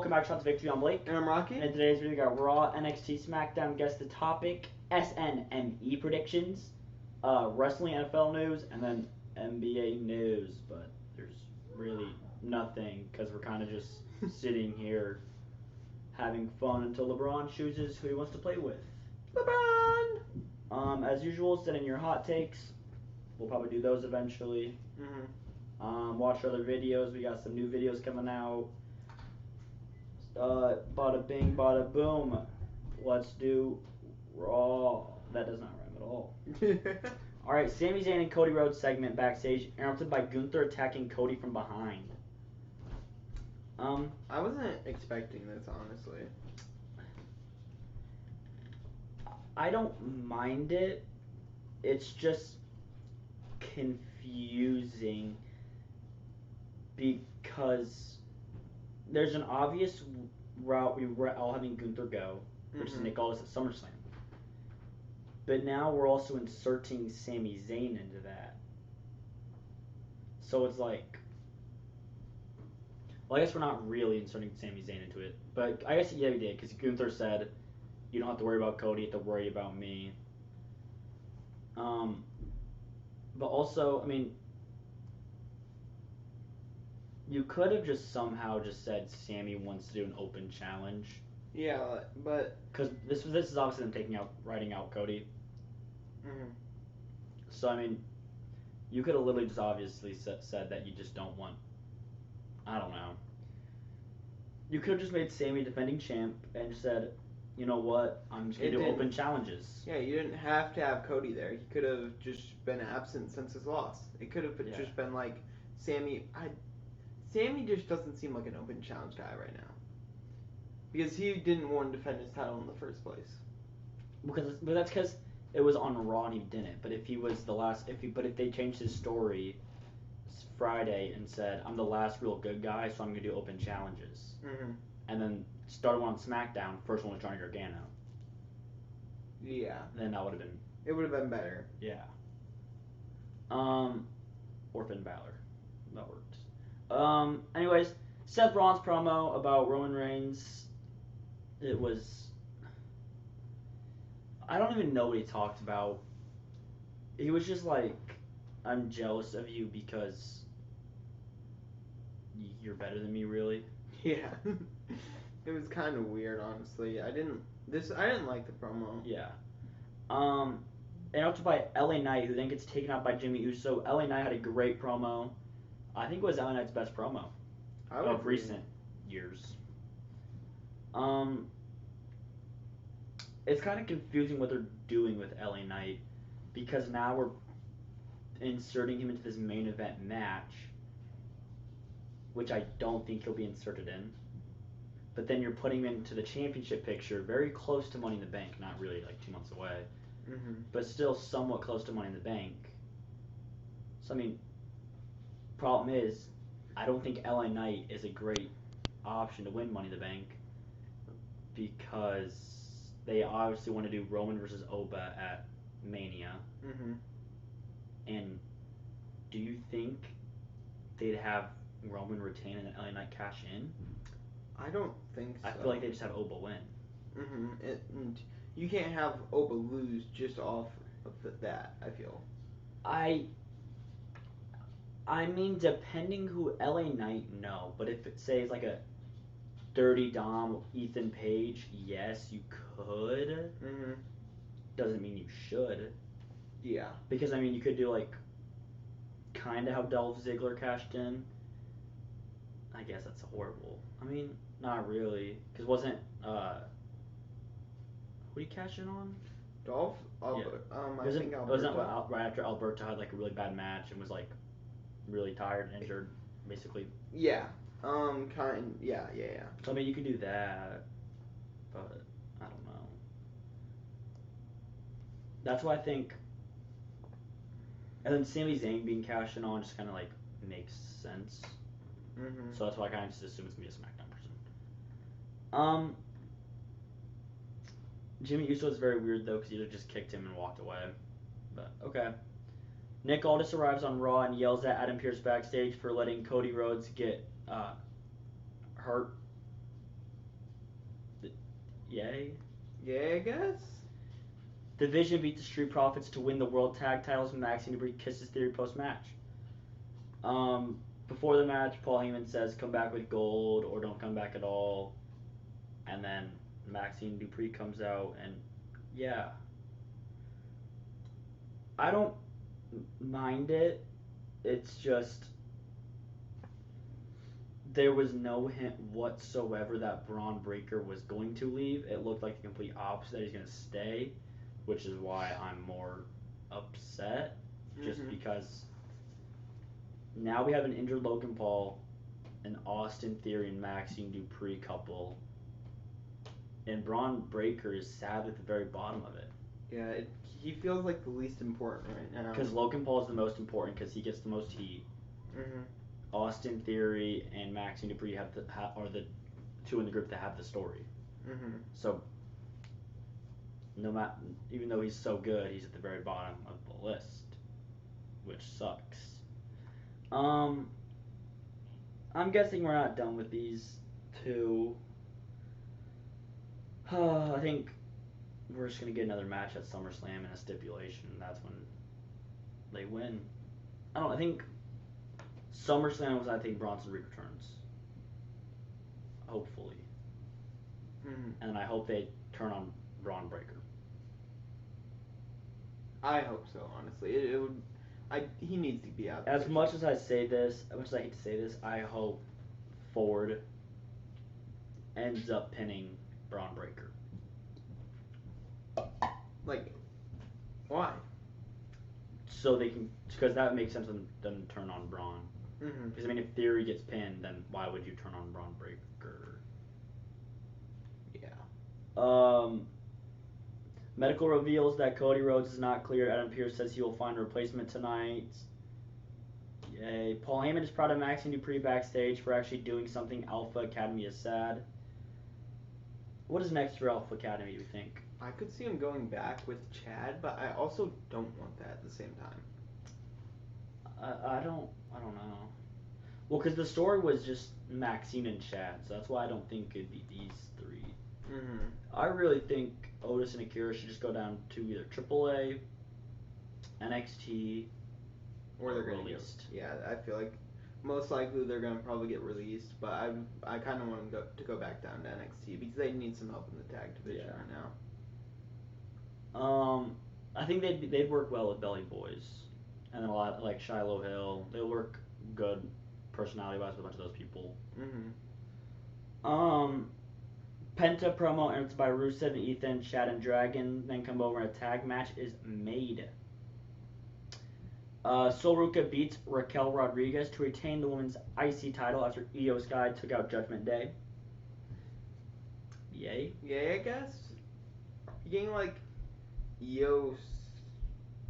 welcome back to Shots of Victory. I'm Blake. And I'm Rocky. And today's video, we got Raw, NXT, SmackDown, guess the topic, SNME predictions, wrestling NFL news, and then NBA news. But there's really nothing because we're kind of just sitting here having fun until LeBron chooses who he wants to play with. LeBron! As usual, send in your hot takes. We'll probably do those eventually. Watch other videos. We got some new videos coming out. Bada bing, bada boom. Let's do Raw. That does not rhyme at all. Alright, Sami Zayn and Cody Rhodes segment backstage, interrupted by Gunther attacking Cody from behind. I wasn't expecting this, honestly. I don't mind it. It's just confusing because there's an obvious route we were all having Gunther go, which is Nick Aldis at SummerSlam. But now we're also inserting Sami Zayn into that. So it's like, well, I guess we're not really inserting Sami Zayn into it. But I guess, yeah, we did, because Gunther said, you don't have to worry about Cody, you have to worry about me. But also, I mean, you could have just somehow just said Sammy wants to do an open challenge. Yeah, but because this is obviously them writing out Cody. So I mean, you could have literally just obviously said that you just don't want. I don't know. You could have just made Sammy defending champ and just said, you know what, I'm just gonna do open challenges. Yeah, you didn't have to have Cody there. He could have just been absent since his loss. It could have just been like Sammy. Sammy just doesn't seem like an open challenge guy right now. Because he didn't want to defend his title in the first place. But that's because it was on Raw and he didn't. But if he was the last, if they changed his story Friday and said, I'm the last real good guy, so I'm gonna do open challenges, and then started one on SmackDown, first one with Johnny Gargano. Yeah. Then that would have been. It would have been better. Yeah. Or Finn Balor. That worked. Anyways, Seth Rollins promo about Roman Reigns. It was. I don't even know what he talked about. He was just like, I'm jealous of you because you're better than me, really. Yeah. It was kind of weird, honestly. I didn't like the promo. Yeah. And also by LA Knight, who then gets taken out by Jimmy Uso. LA Knight had a great promo. I think it was LA Knight's best promo of recent years. It's kind of confusing what they're doing with LA Knight because now we're inserting him into this main event match, which I don't think he'll be inserted in. But then you're putting him into the championship picture, very close to Money in the Bank, not really like 2 months away, but still somewhat close to Money in the Bank. So I mean, problem is, I don't think LA Knight is a great option to win Money in the Bank because they obviously want to do Roman versus Oba at Mania. And do you think they'd have Roman retain and then LA Knight cash in? I don't think so. I feel like they just have Oba win. And you can't have Oba lose just off of that, I feel. I mean, depending who LA Knight, no. But if it says like a Dirty Dom, Ethan Page, yes, you could. Doesn't mean you should. Yeah. Because, I mean, you could do like kind of how Dolph Ziggler cashed in. I guess that's horrible. I mean, not really. Because wasn't, who did he cash in on? Dolph? I think Alberto. Wasn't right after Alberto had like a really bad match and was like really tired and injured, basically? Yeah. Yeah. So, I mean, you could do that, but I don't know. That's why I think, and then Sami Zayn being cashed in on just kind of like makes sense. So that's why I kind of just assume it's gonna be a SmackDown person. Jimmy Uso is very weird though because he just kicked him and walked away. But okay. Nick Aldis arrives on Raw and yells at Adam Pearce backstage for letting Cody Rhodes get hurt Yay. Yeah, I guess. Division beat the Street Profits to win the World Tag Titles. Maxine Dupri kisses Theory post-match. Before the match, Paul Heyman says, "Come back with gold or don't come back at all." And then Maxine Dupri comes out and, yeah. I don't mind it. It's just there was no hint whatsoever that Braun Breaker was going to leave. It looked like the complete opposite, that he's going to stay, which is why I'm more upset. Just because now we have an injured Logan Paul, an Austin Theory and Maxine Dupri couple, and Braun Breaker is sad at the very bottom of it. Yeah, he feels like the least important right now. Because Logan Paul is the most important because he gets the most heat. Austin Theory and Maxine Dupri are the two in the group that have the story. So, even though he's so good, he's at the very bottom of the list, which sucks. I'm guessing we're not done with these two. I think we're just gonna get another match at SummerSlam and a stipulation. That's when they win. I think SummerSlam was, I think, Bronson Reed returns. Hopefully. And I hope they turn on Braun Breaker. I hope so, honestly. It would. He needs to be out there. As much as I hate to say this, I hope Ford ends up pinning Braun Breaker. Like, why? So they can, because that makes sense when them turn on Braun. Because if Theory gets pinned, then why would you turn on Braun Breaker? Yeah. Medical reveals that Cody Rhodes is not cleared. Adam Pearce says he will find a replacement tonight. Yay. Paul Heyman is proud of Maxine Dupri backstage for actually doing something. Alpha Academy is sad. What is next for Alpha Academy, you think? I could see him going back with Chad, but I also don't want that at the same time. I don't know. Well, because the story was just Maxine and Chad, so that's why I don't think it'd be these three. I really think Otis and Akira should just go down to either AAA, NXT, or they're going to released. Yeah, I feel like most likely they're going to probably get released, but I kind of want them to go back down to NXT because they need some help in the tag division right now. I think they'd work well with Belly Boys, and then a lot like Shiloh Hill. They'll work good personality-wise with a bunch of those people. Penta promo entered by Rusev and Ethan, Chad and Dragon, then come over and a tag match is made. Sol Ruca beats Raquel Rodriguez to retain the women's IC title after Io Sky took out Judgment Day. Yay. Yeah, I guess. You're getting like Io,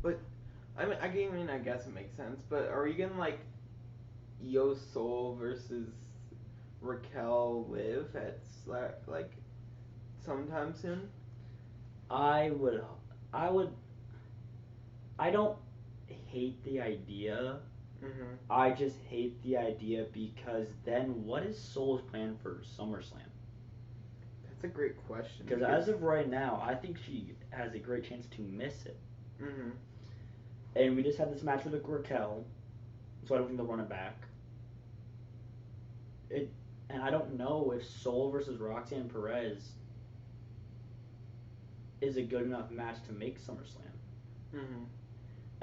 but I guess it makes sense. But are you getting like Io Soul versus Raquel Liv at like sometime soon? I don't hate the idea. I just hate the idea because then what is Soul's plan for SummerSlam? That's a great question. Because as of right now, I think she has a great chance to miss it. And we just had this match with Raquel, so I don't think they'll run it back. And I don't know if Soul versus Roxanne Perez is a good enough match to make SummerSlam.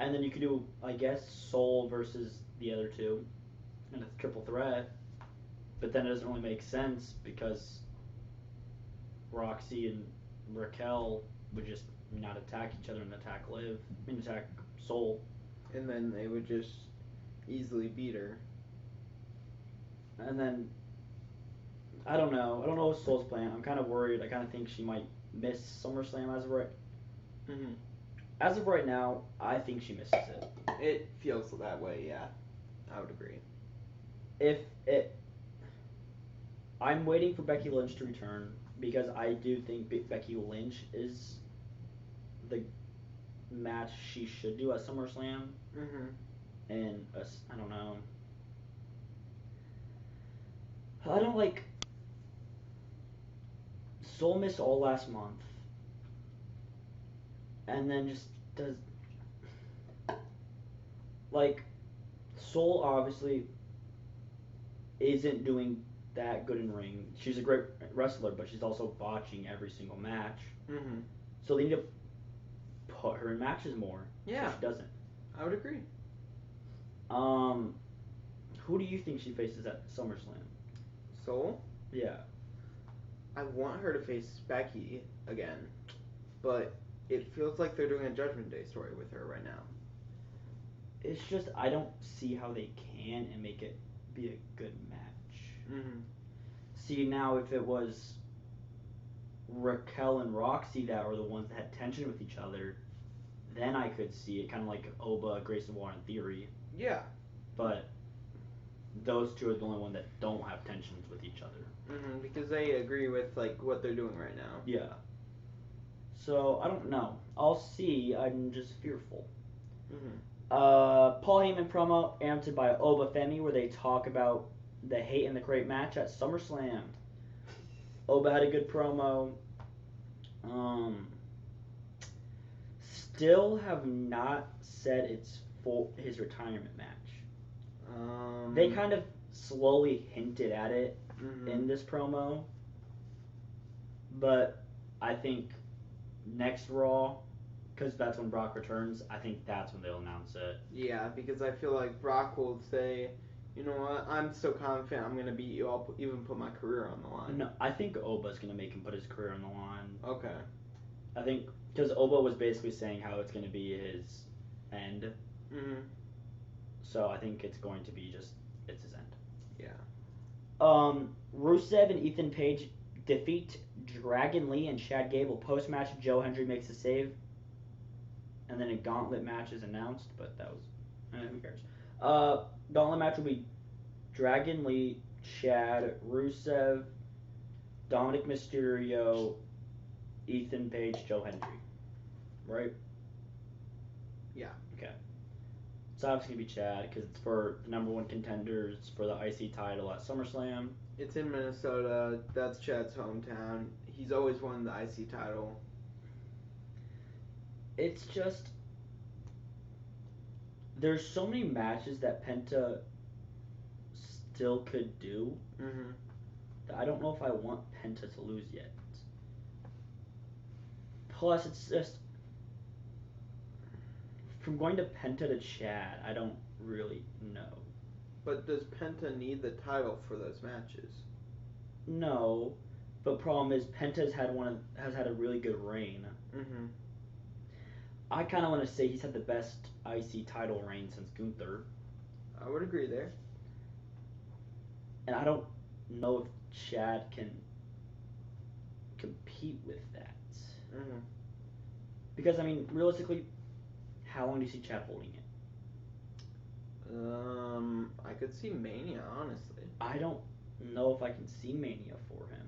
And then you could do, I guess, Soul versus the other two in a triple threat. But then it doesn't really make sense because Roxy and Raquel would just not attack each other and attack Soul. And then they would just easily beat her. And then, I don't know. I don't know what Soul's plan. I'm kind of worried. I kind of think she might miss SummerSlam as of right. As of right now, I think she misses it. It feels that way, yeah. I would agree. I'm waiting for Becky Lynch to return because I do think Becky Lynch is the match she should do at SummerSlam. And I don't know. I don't like Soul missed all last month, and then just does like Soul obviously isn't doing that good in ring. She's a great wrestler, but she's also botching every single match. Mhm. So they need to put her in matches more. Yeah. So she doesn't. I would agree. Who do you think she faces at SummerSlam? Soul? Yeah. I want her to face Becky again, but it feels like they're doing a Judgment Day story with her right now. It's just I don't see how they can and make it be a good match. Mhm. See, now if it was Raquel and Roxy that were the ones that had tension with each other, then I could see it, kind of like Oba, Grayson Waller in theory. Yeah. But those two are the only one that don't have tensions with each other. Mhm. Because they agree with like what they're doing right now. Yeah. So I don't know. I'll see. I'm just fearful. Mhm. Paul Heyman promo answered by Oba Femi, where they talk about the hate and the crate match at SummerSlam. Oba had a good promo. Still have not said it's for his retirement match. They kind of slowly hinted at it in this promo, but I think next Raw, because that's when Brock returns, I think that's when they'll announce it. Yeah, because I feel like Brock will say, you know what, I'm so confident I'm going to beat you, I'll even put my career on the line. No, I think Oba's going to make him put his career on the line. Okay. I think, because Oba was basically saying how it's going to be his end. Mhm. So I think it's going to be just, it's his end. Yeah. Rusev and Ethan Page defeat Dragon Lee and Chad Gable. Post-match, Joe Hendry makes a save. And then a gauntlet match is announced, but that was, who cares? Gauntlet match will be Dragon Lee, Chad, Rusev, Dominic Mysterio, Ethan Page, Joe Hendry. Right? Yeah. Okay. It's obviously going to be Chad because it's for the number one contenders for the IC title at SummerSlam. It's in Minnesota. That's Chad's hometown. He's always won the IC title. It's just there's so many matches that Penta still could do that I don't know if I want Penta to lose yet. Plus, it's just from going to Penta to Chad, I don't really know. But does Penta need the title for those matches? No, but problem is Penta's has had a really good reign. Mhm. I kind of want to say he's had the best IC title reign since Gunther. I would agree there. And I don't know if Chad can compete with that. Mhm. Because, I mean, realistically, how long do you see Chad holding it? I could see Mania, honestly. I don't know if I can see Mania for him.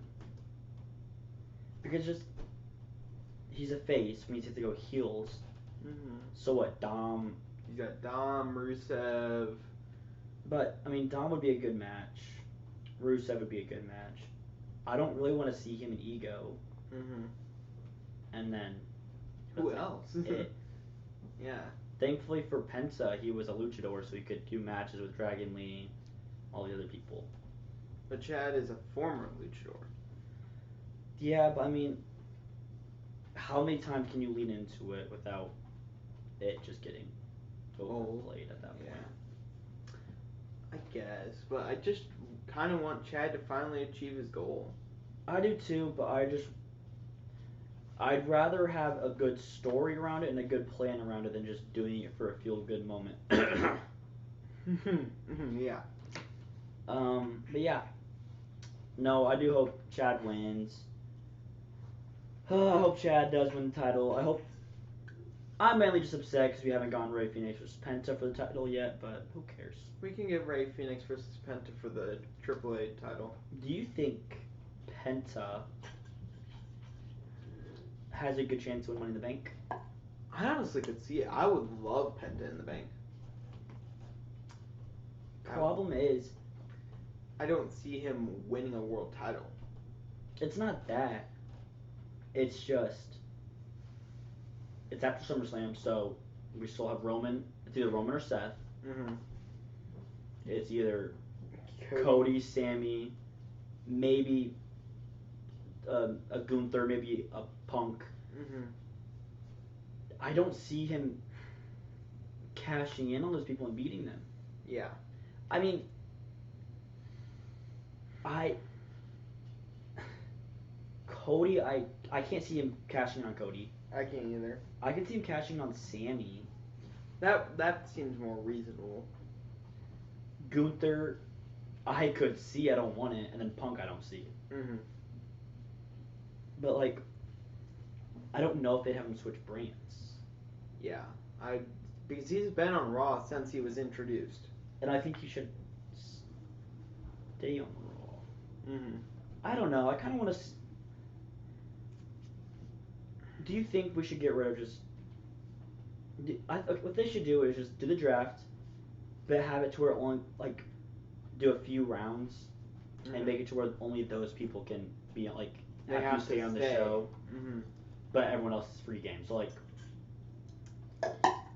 Because just, he's a face, means he has to go heels. Mhm. So what, Dom? He's got Dom, Rusev. But, I mean, Dom would be a good match. Rusev would be a good match. I don't really want to see him in Ego. Mhm. And then... Who else? It. Yeah. Thankfully for Penta, he was a luchador, so he could do matches with Dragon Lee, all the other people. But Chad is a former luchador. Yeah, but I mean, how many times can you lean into it without it just getting overplayed at that point? I guess, but I just kind of want Chad to finally achieve his goal. I do too, but I'd rather have a good story around it and a good plan around it than just doing it for a feel-good moment. Yeah. But yeah. No, I do hope Chad wins. I hope Chad does win the title. I'm mainly just upset because we haven't gone Rey Fenix versus Penta for the title yet, but who cares? We can get Rey Fenix versus Penta for the AAA title. Do you think Penta has a good chance to win Money in the Bank? I honestly could see it. I would love Penta in the Bank. Problem is, I don't see him winning a world title. it's not that. It's just it's after SummerSlam, so we still have Roman. It's either Roman or Seth. Mhm. It's either Cody, Sammy, maybe a Gunther, maybe a Punk. Mhm. I don't see him cashing in on those people and beating them. Yeah. I mean, Cody, I can't see him cashing in on Cody. I can't either. I can see him cashing on Sammy. That seems more reasonable. Gunther, I could see. I don't want it, and then Punk, I don't see it. Mhm. But like, I don't know if they'd have him switch brands. Yeah. Because he's been on Raw since he was introduced. And I think he should stay on Raw. Mhm. I don't know. I kind of want to. Do you think we should get rid of just? What they should do is just do the draft, but have it to where only like do a few rounds, and make it to where only those people can be like They have to stay on the show. Mhm. But everyone else is free game. So like,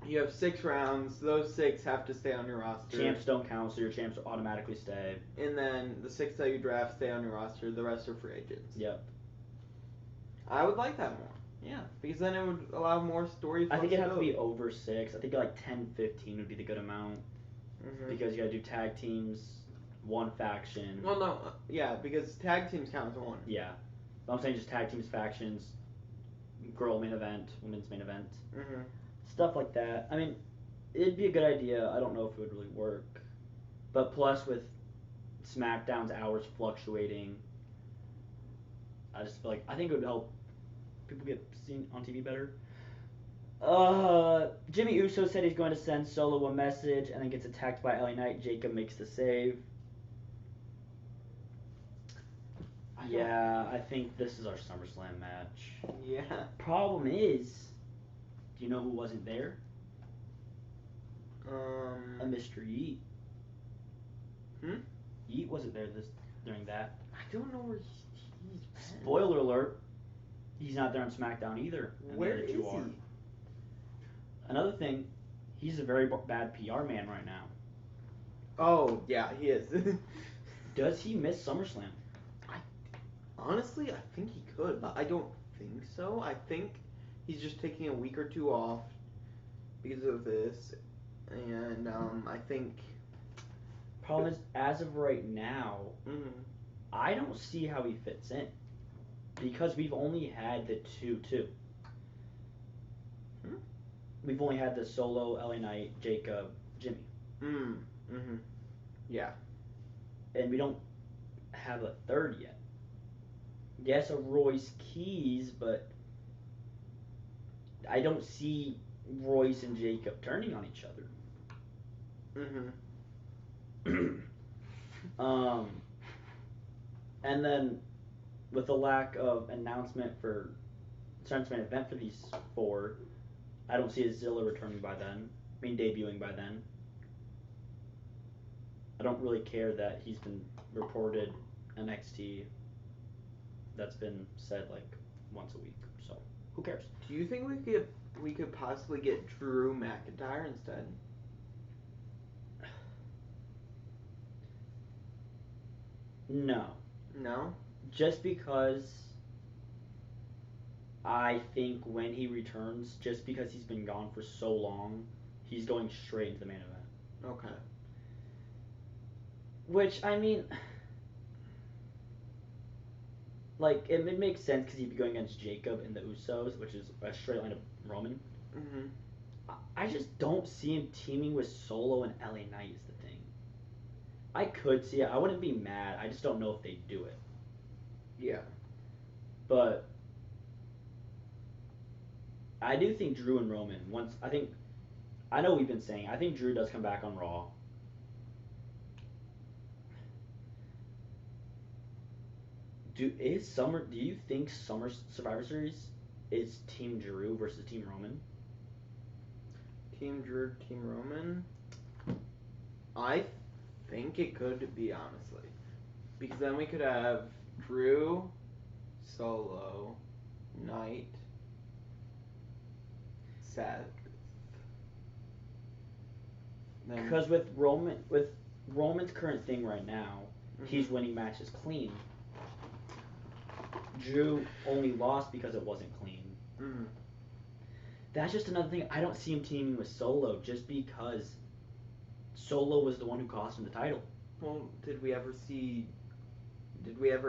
you have 6 rounds. Those 6 have to stay on your roster. champs don't count, so your champs automatically stay. And then the 6 that you draft stay on your roster. The rest are free agents. Yep. I would like that more. Yeah, because then it would allow more story. I think it has to be over 6. I think like 10, 15 would be the good amount. Mhm. Because you gotta do tag teams, one faction. Well, no, yeah, because tag teams count as 1. Yeah. But I'm saying just tag teams, factions, girl main event, women's main event. Mhm. Stuff like that. I mean, it'd be a good idea. I don't know if it would really work. But plus with SmackDown's hours fluctuating, I just feel like I think it would help people get seen on TV better. Jimmy Uso said he's going to send Solo a message and then gets attacked by LA Knight. Jacob makes the save. Yeah, I think this is our SummerSlam match. Yeah. Problem is, do you know who wasn't there? A Mr. Yeet. Yeet wasn't there during that. I don't know where he's been. Spoiler alert, he's not there on SmackDown either. Where is he? Another thing, he's a very bad PR man right now. Oh, yeah, he is. Does he miss SummerSlam? Honestly, I think he could, but I don't think so. I think he's just taking a week or 2 off because of this, and I think. Problem is, as of right now, Mhm. I don't see how he fits in because we've only had the 2-2. We've only had the Solo, LA Knight, Jacob, Jimmy. Mhm. Yeah. And we don't have a third yet. Yes, a Royce Keys, but I don't see Royce and Jacob turning on each other. And then with the lack of announcement for event for these 4, I don't see Zilla returning by then. I mean, debuting by then. I don't really care that he's been reported NXT. That's been said like once a week. So who cares? Do you think we could possibly get Drew McIntyre instead? No. No? Just because I think when he returns, just because he's been gone for so long, he's going straight into the main event. Okay. Which, I mean, like, it makes sense because he'd be going against Jacob and the Usos, which is a straight line of Roman. Mhm. I just don't see him teaming with Solo and LA Knight is the thing. I could see it. I wouldn't be mad. I just don't know if they'd do it. Yeah. But I do think Drew and Roman, I know we've been saying, I think Drew does come back on Raw. Do you think Summer Survivor Series is Team Drew versus Team Roman? Team Drew, Team Roman? I think it could be, honestly. Because then we could have Drew, Solo, Night. Seth. Because with Roman's current thing right now, he's winning matches clean. Drew only lost because it wasn't clean. Mm-hmm. That's just another thing. I don't see him teaming with Solo just because Solo was the one who cost him the title. Well, did we ever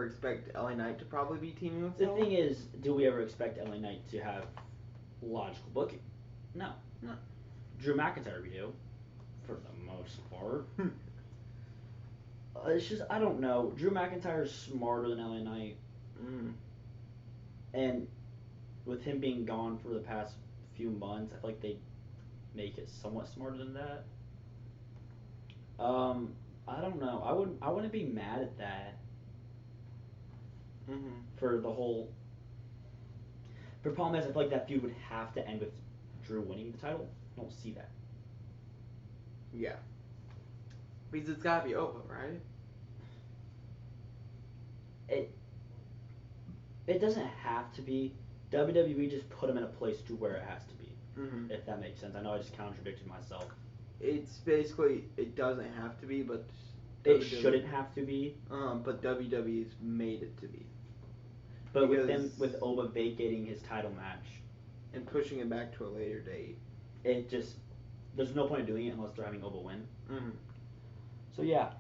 expect LA Knight to probably be teaming with Solo? The thing is, do we ever expect LA Knight to have logical booking? No. Drew McIntyre we do, for the most part. It's just, I don't know. Drew McIntyre is smarter than LA Knight. And with him being gone for the past few months, I feel like they make it somewhat smarter than that. I don't know. I wouldn't be mad at that. For the whole. But the problem is, I feel like that feud would have to end with Drew winning the title. I don't see that. Yeah. Because it's gotta be Opa, right? It doesn't have to be. WWE just put him in a place to where it has to be. If that makes sense. I know I just contradicted myself. It's basically, it doesn't have to be, but it shouldn't have to be. But WWE's made it to be. But with Oba vacating his title match and pushing it back to a later date, it just, there's no point in doing it unless they're having Oba win. So yeah,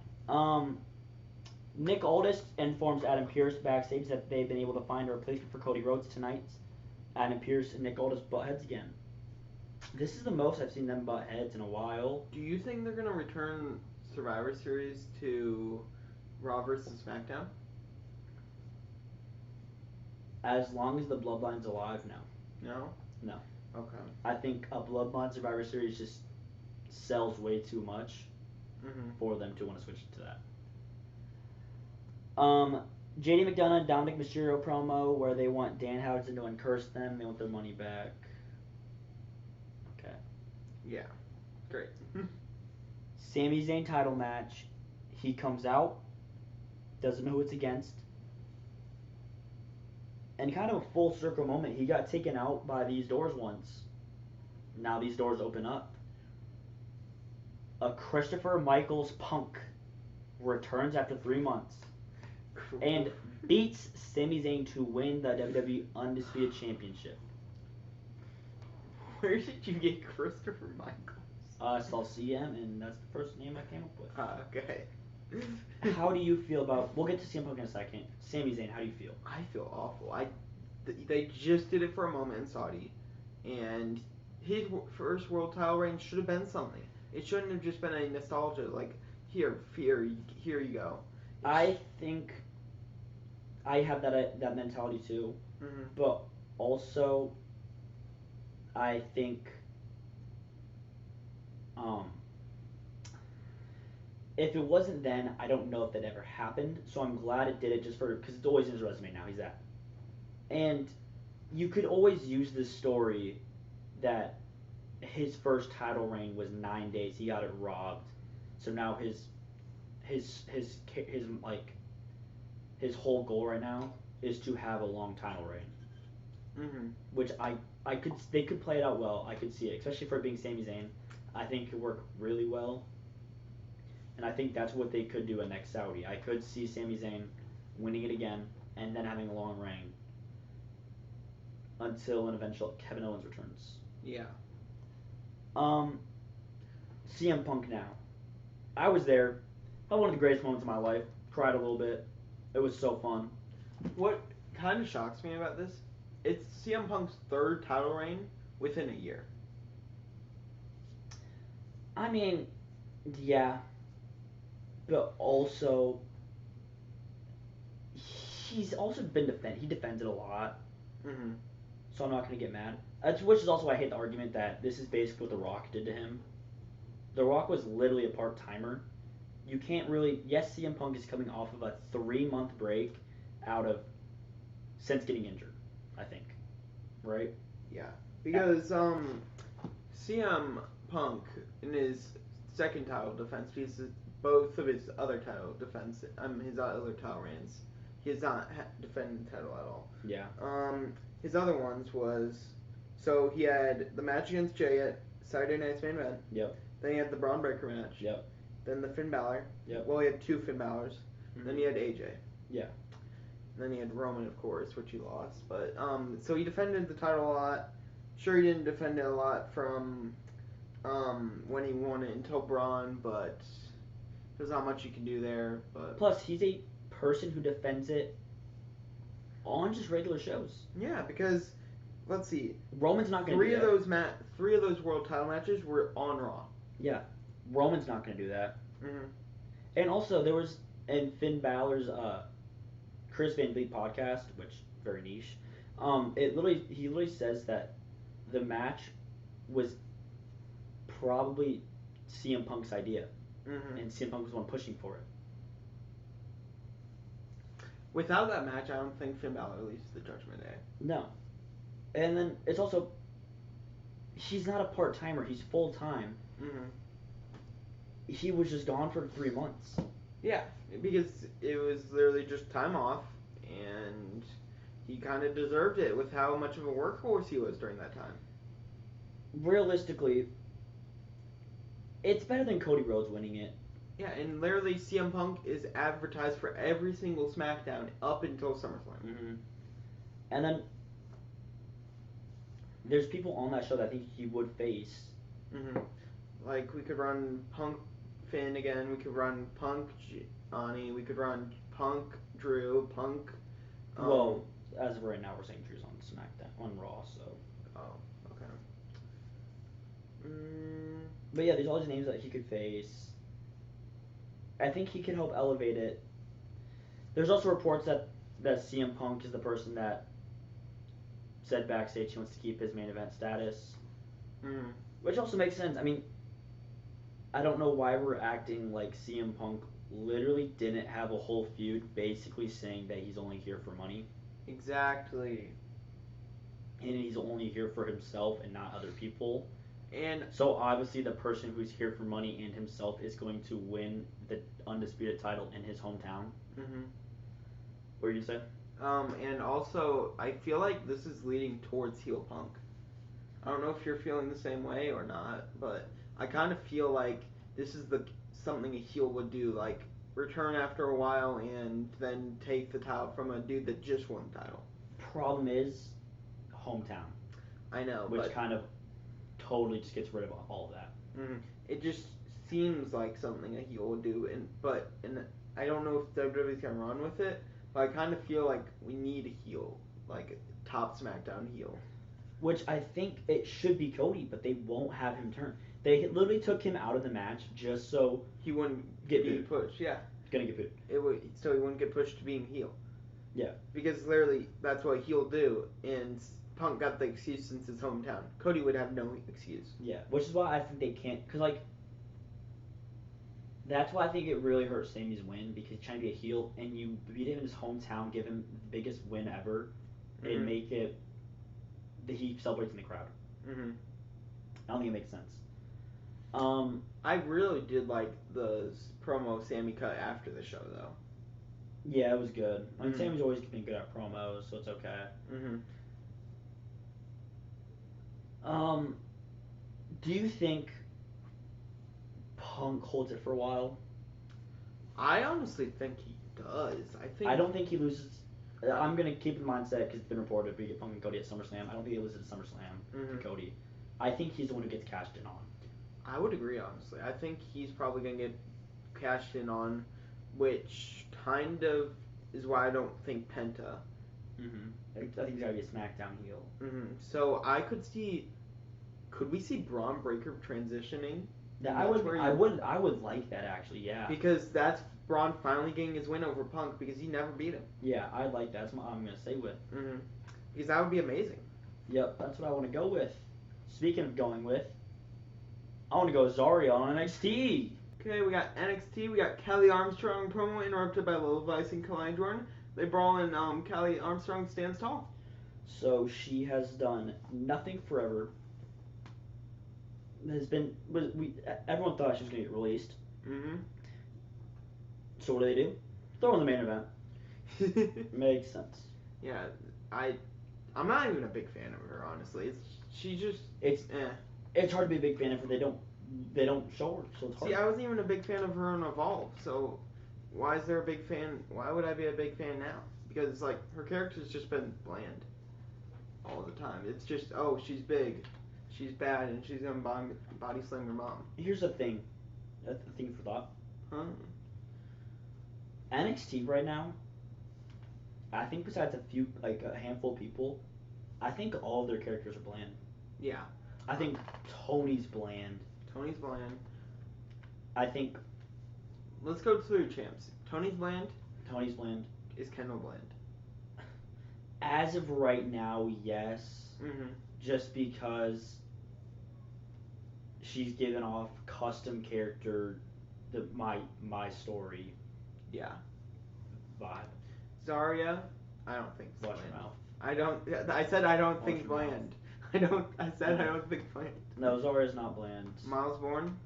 Nick Aldis informs Adam Pearce backstage that they've been able to find a replacement for Cody Rhodes tonight. Adam Pearce and Nick Aldis butt heads again. This is the most I've seen them butt heads in a while. Do you think they're gonna return Survivor Series to Raw versus SmackDown? As long as the Bloodline's alive, no. No? No. Okay. I think a Bloodline Survivor Series just sells way too much for them to want to switch to that. JD McDonough and Dominic Mysterio promo where they want Dan Housen to uncurse them. They want their money back. Okay. Yeah. Great. Sami Zayn title match. He comes out. Doesn't know who it's against. And kind of a full circle moment. He got taken out by these doors once. Now these doors open up. A Christopher Michaels Punk returns after 3 months and beats Sami Zayn to win the WWE Undisputed Championship. Where did you get Christopher Michaels? I saw CM, and that's the first name I came up with. Okay. How do you feel about... We'll get to CM Punk in a second. Sami Zayn, how do you feel? I feel awful. They just did it for a moment in Saudi, and his first world title reign should have been something. It shouldn't have just been a nostalgia, like, here you go. I think I have that mentality too, but also I think if it wasn't then, I don't know if that ever happened. So I'm glad it did it just for because it's always in his resume now. He's that, and you could always use this story that his first title reign was 9 days. He got it robbed, so now his whole goal right now is to have a long title reign. Which they could play it out well. I could see it, especially for it being Sami Zayn. I think it could work really well. And I think that's what they could do at next Saudi. I could see Sami Zayn winning it again and then having a long reign until an eventual Kevin Owens returns. Yeah. CM Punk now. I was there. Probably one of the greatest moments of my life. Cried a little bit. It was so fun. What kind of shocks me about this, it's CM Punk's third title reign within a year. I mean, yeah. But also, he's also been he defends it a lot. So I'm not going to get mad. Which is also why I hate the argument that this is basically what The Rock did to him. The Rock was literally a part-timer. You can't really... Yes, CM Punk is coming off of a 3-month break since getting injured, I think. Right? Yeah. Because CM Punk, in his second title defense, both of his other title his other title reigns, he has not defended the title at all. Yeah. his other ones was, so he had the match against Jay at Saturday Night's Main Event. Yep. Then he had the Braun Breaker match. Yep. Then the Finn Balor. Yep. Well, he had two Finn Balors. Mm-hmm. Then he had AJ. Yeah. And then he had Roman, of course, which he lost. But so he defended the title a lot. Sure, he didn't defend it a lot from when he won it until Braun, but there's not much you can do there. But plus, he's a person who defends it on just regular shows. Yeah, because let's see, Roman's not going to do that. Three of those world title matches were on Raw. Yeah, Roman's not going to do that. Mm-hmm. And also, there was in Finn Balor's Chris Van Vliet podcast, which very niche. He literally says that the match was probably CM Punk's idea, and CM Punk was the one pushing for it. Without that match, I don't think Finn Balor leaves the Judgment Day. No. And then it's also, he's not a part-timer, he's full-time. Mm-hmm. He was just gone for 3 months. Yeah, because it was literally just time off, and he kind of deserved it with how much of a workhorse he was during that time. Realistically, it's better than Cody Rhodes winning it. Yeah, and literally CM Punk is advertised for every single SmackDown up until SummerSlam. Mm-hmm. And then there's people on that show that I think he would face. Mm-hmm. Like, we could run Punk Finn again, we could run Punk Ani, we could run Punk Drew, Punk... well, as of right now, we're saying Drew's on SmackDown, on Raw, so... Oh, okay. But yeah, there's all these names that he could face. I think he could help elevate it. There's also reports that CM Punk is the person that said backstage he wants to keep his main event status. Mm. Which also makes sense. I mean, I don't know why we're acting like CM Punk literally didn't have a whole feud basically saying that he's only here for money. Exactly. And he's only here for himself and not other people. And so obviously the person who's here for money and himself is going to win the undisputed title in his hometown. Mm-hmm. What were you gonna say? And also, I feel like this is leading towards heel Punk. I don't know if you're feeling the same way or not, but I kind of feel like this is something a heel would do, like return after a while and then take the title from a dude that just won the title. Problem is, hometown. I know, which kind of totally just gets rid of all of that. Mm-hmm. It just seems like something a heel would do, and I don't know if WWE's gonna run with it, but I kind of feel like we need a heel, like a top SmackDown heel. Which I think it should be Cody, but they won't have him turn. They literally took him out of the match just so he wouldn't get pushed. Yeah, gonna get booed. So he wouldn't get pushed to being heel. Yeah, because literally that's what he'll do, and Punk got the excuse since his hometown. Cody would have no excuse. Yeah, which is why I think they can't, because like, that's why I think it really hurts Sami's win, because he's trying to be a heel, and you beat him in his hometown, give him the biggest win ever, and make it that he celebrates in the crowd. Mm-hmm. I don't think it makes sense. I really did like the promo Sami cut after the show, though. Yeah, it was good. I mean, Sami's always been good at promos, so it's okay. Mm-hmm. Do you think Punk holds it for a while? I honestly think he does. I don't think he loses. I'm gonna keep the mindset because it's been reported we get Punk and Cody at SummerSlam. I don't think he loses at SummerSlam to Cody. I think he's the one who gets cashed in on. I would agree, honestly. I think he's probably gonna get cashed in on, which kind of is why I don't think Penta. I think he's gotta be a SmackDown heel. So I could see. Could we see Braun Breaker transitioning? Yeah, I would like that actually. Yeah. Because that's Braun finally getting his win over Punk because he never beat him. Yeah, I'd like that. That's what I'm gonna say with. Because that would be amazing. Yep, that's what I want to go with. Speaking of going with, I want to go Zarya on NXT. Okay, we got NXT. We got Kelly Armstrong promo interrupted by Lola Vice and Kalani Jordan. They brawl and Kelly Armstrong stands tall. So she has done nothing forever. Everyone thought she was gonna get released. So what do? Throw in the main event. Makes sense. Yeah, I'm not even a big fan of her, honestly. She just It's eh. it's hard to be a big fan of her. They don't show her, so it's hard. See, I wasn't even a big fan of her on Evolve, so why is there a big fan? Why would I be a big fan now? Because it's like her character's just been bland all the time. It's just, oh, she's big, she's bad, and she's gonna body slam her mom. Here's the thing. That's the thing for thought. Huh? NXT right now, I think besides a handful of people, I think all of their characters are bland. Yeah. I think Tony's bland. Tony's bland. I think Let's go through champs. Tony's bland. Tony's bland. Is Kendall bland? As of right now, yes. Mm-hmm. Just because she's given off custom character, my story. Yeah. Vibe. Zarya, I don't think Watch bland. your mouth. I don't. I said I don't think your mouth. bland. I don't. I said I don't think bland. No, Zarya's not bland. Miles Bourne.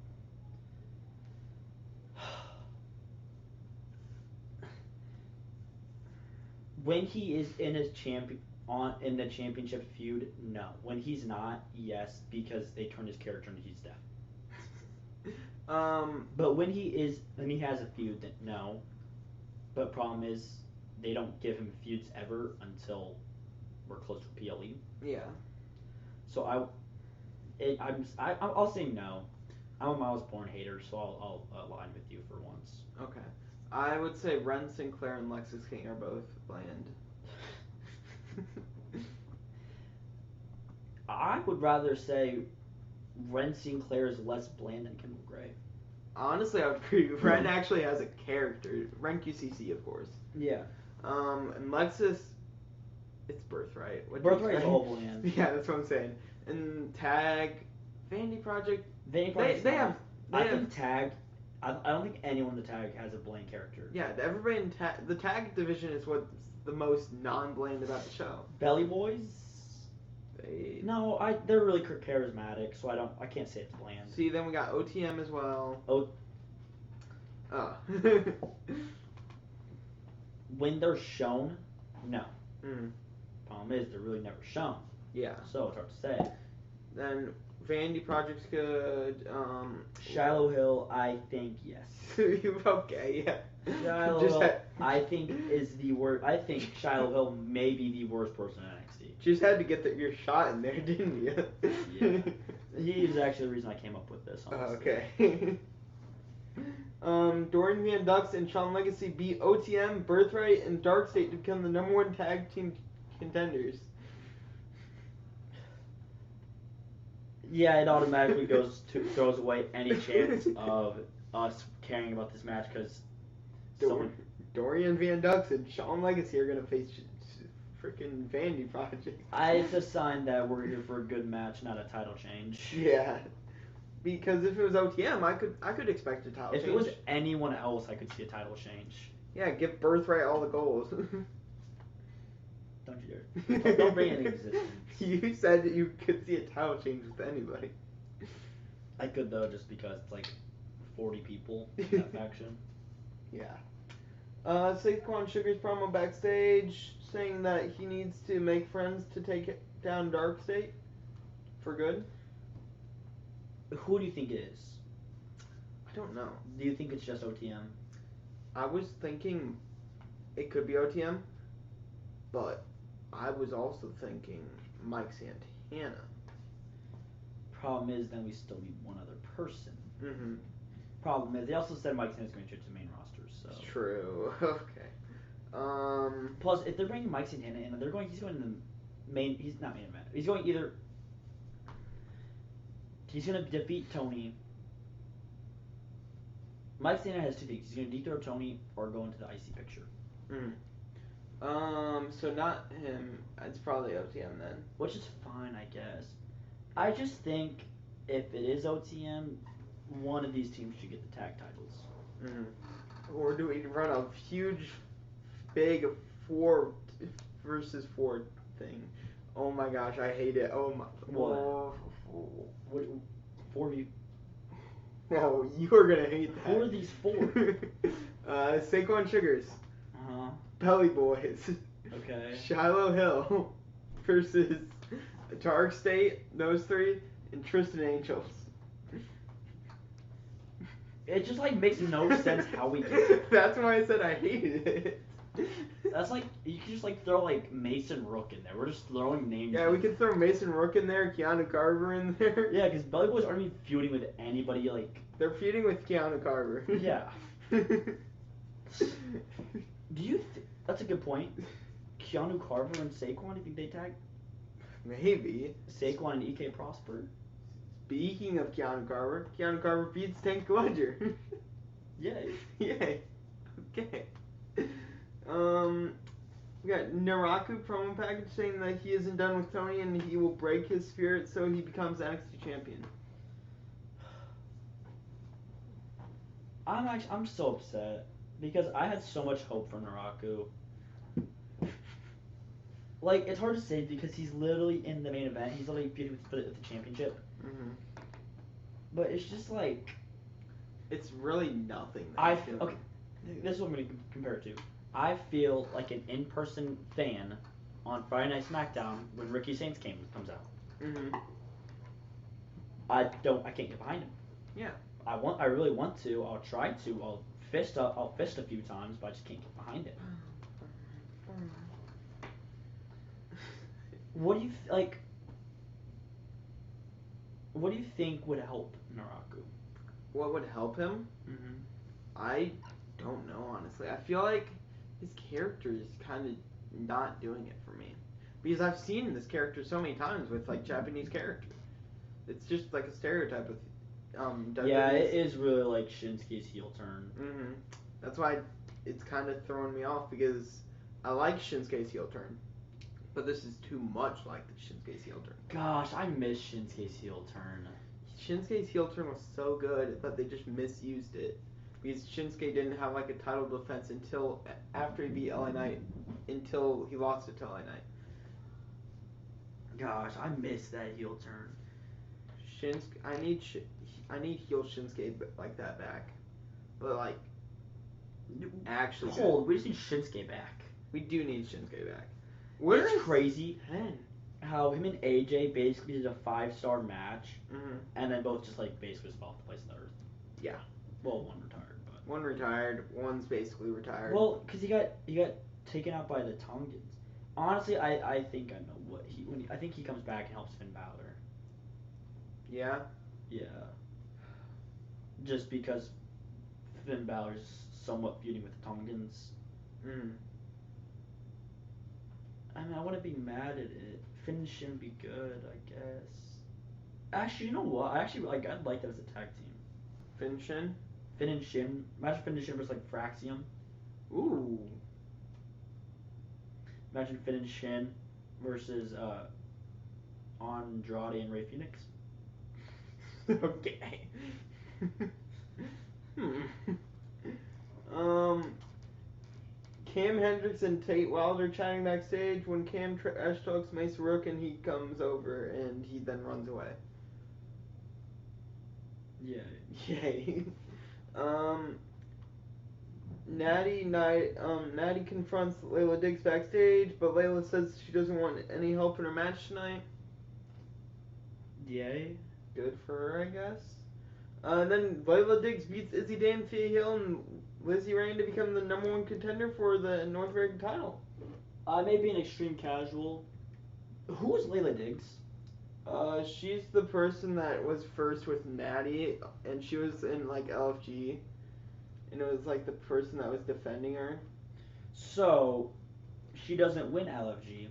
When he is in in the championship feud, no. When he's not, yes, because they turn his character into he's deaf. But when he has a feud, then no. But problem is, they don't give him feuds ever until we're close to PLE. Yeah. So I'll say no. I'm a Miles Bourne hater, so I'll align with you for once. Okay. I would say Ren Sinclair and Lexus King are both bland. I would rather say Ren Sinclair is less bland than Kendall Gray. Honestly, I would agree. Ren actually has a character. Ren QCC, of course. Yeah. And Lexus, it's Birthright. Birthright is all bland. Yeah, that's what I'm saying. And Tag, Vandy Project. They have. I think Tag. I don't think anyone in the Tag has a bland character. Yeah, everybody in the Tag division is what's the most non-bland about the show. Belly Boys. They're really charismatic, so I can't say it's bland. See, then we got OTM as well. Oh. When they're shown, no. Mm. Problem is, they're really never shown. Yeah. So it's hard to say. Then Vandy Project's good. Shiloh Hill, I think yes. Okay, yeah. Shiloh Hill, I think is the worst. I think Shiloh Hill may be the worst person in NXT. Just had to get your shot in there, didn't you? Yeah. He's actually the reason I came up with this. Okay. Dorian Van Dux and Shawn Legacy beat OTM, Birthright, and Dark State to become the #1 tag team contenders. Yeah, it automatically throws away any chance of us caring about this match because Dorian Van Dux and Shawn Legacy are gonna face freaking Vandy Project. It's a sign that we're here for a good match, not a title change. Yeah, because if it was OTM, I could expect a title change. If it was anyone else, I could see a title change. Yeah, give Birthright all the goals. Don't you dare! Don't bring it into existence. You said that you could see a title change with anybody. I could though, just because it's like 40 people in that faction. Yeah. Saquon Sugar's promo backstage saying that he needs to make friends to take down Dark State for good. Who do you think it is? I don't know. Do you think it's just OTM? I was thinking it could be OTM, but I was also thinking Mike Santana. Problem is, then we still need one other person. Mm-hmm. Problem is, they also said Mike Santana's going to change the main roster, so. It's true. Okay. Plus, if they're bringing Mike Santana in, he's going to the main. He's not main event. He's going either. He's going to defeat Tony. Mike Santana has two things. He's going to dethrone Tony or go into the IC picture. So not him. It's probably OTM then. Which is fine, I guess. I just think if it is OTM, one of these teams should get the tag titles. Or do we run a huge, big 4 versus 4 thing? Oh my gosh, I hate it. Oh my. What? What? 4v. Oh, you are gonna hate that. Who are these 4? Saquon Sugars. Uh-huh. Belly Boys. Okay. Shiloh Hill. versus Dark State, those three, and Tristan Angels. It just like makes no sense how we get. That's why I said I hated it. That's like you can just like throw like Mason Rook in there. We're just throwing names. Yeah, we could throw Mason Rook in there, Keanu Carver in there. Yeah, because Belly Boys aren't even feuding with anybody. Like they're feuding with Keanu Carver. Yeah. That's a good point. Keanu Carver and Saquon, you think they tag? Maybe. Saquon and EK Prosper? Speaking of Keanu Carver beats Tank Ledger. Yay. Yay. Okay. We got Naraku promo package saying that he isn't done with Tony and he will break his spirit so he becomes NXT champion. I'm so upset because I had so much hope for Naraku. Like, it's hard to say because he's literally in the main event. He's literally feuding for the championship. Mm-hmm. But it's just like... It's really nothing. Okay, this is what I'm going to compare it to. I feel like an in-person fan on Friday Night SmackDown when Ricky Saints comes out. Mm-hmm. I can't get behind him. Yeah. I really want to. I'll try to. I'll fist a few times, but I just can't get behind it. What do you like? What do you think would help Naraku? What would help him? Mm-hmm. I don't know, honestly. I feel like his character is kind of not doing it for me because I've seen this character so many times with like Japanese characters. It's just like a stereotype with WWE's. Yeah, it is really like Shinsuke's heel turn. Mm-hmm. That's why it's kind of throwing me off because I like Shinsuke's heel turn, but this is too much like the Shinsuke's heel turn. Gosh, I miss Shinsuke's heel turn. Shinsuke's heel turn was so good, but they just misused it. Because Shinsuke didn't have like a title defense until after he beat LA Knight, until he lost it to LA Knight. Gosh, I miss that heel turn. I need heel Shinsuke like that back, but like actually. Hold, we just need Shinsuke back. We do need Shinsuke back. It's crazy Ken? how him and AJ basically did a 5-star match, Mm-hmm. and then both just like basically just fell off the face of the earth. Yeah. Well, one retired, but one retired, one's basically retired. Well, because he got taken out by the Tongans. Honestly, I think I know what I think he comes back and helps Finn Balor. Yeah. Yeah. Just because Finn Balor's somewhat feuding with the Tongans. Mm. I mean, I wouldn't be mad at it. Finn shouldn't be good, I guess. Actually, you know what? I'd like that as a tag team. Finn Shin? Finn and Shin. Imagine Finn and Shin versus like Fraxium. Ooh. Imagine Finn and Shin versus Andrade and Rey Fenix. Okay. Cam Hendricks and Tate Wilder chatting backstage when Cam trash talks Mace Rook and he comes over and he then runs away. Yeah. Yay. Natty confronts Layla Diggs backstage, but Layla says she doesn't want any help in her match tonight. Yay. Good for her, I guess. Then Layla Diggs beats Izzy Dan, Thea Hill, and Lizzie Rain to become the #1 contender for the North American title. Maybe an extreme casual. Who is Layla Diggs? She's the person that was first with Natty, and she was in like LFG, and it was like the person that was defending her. So, she doesn't win LFG.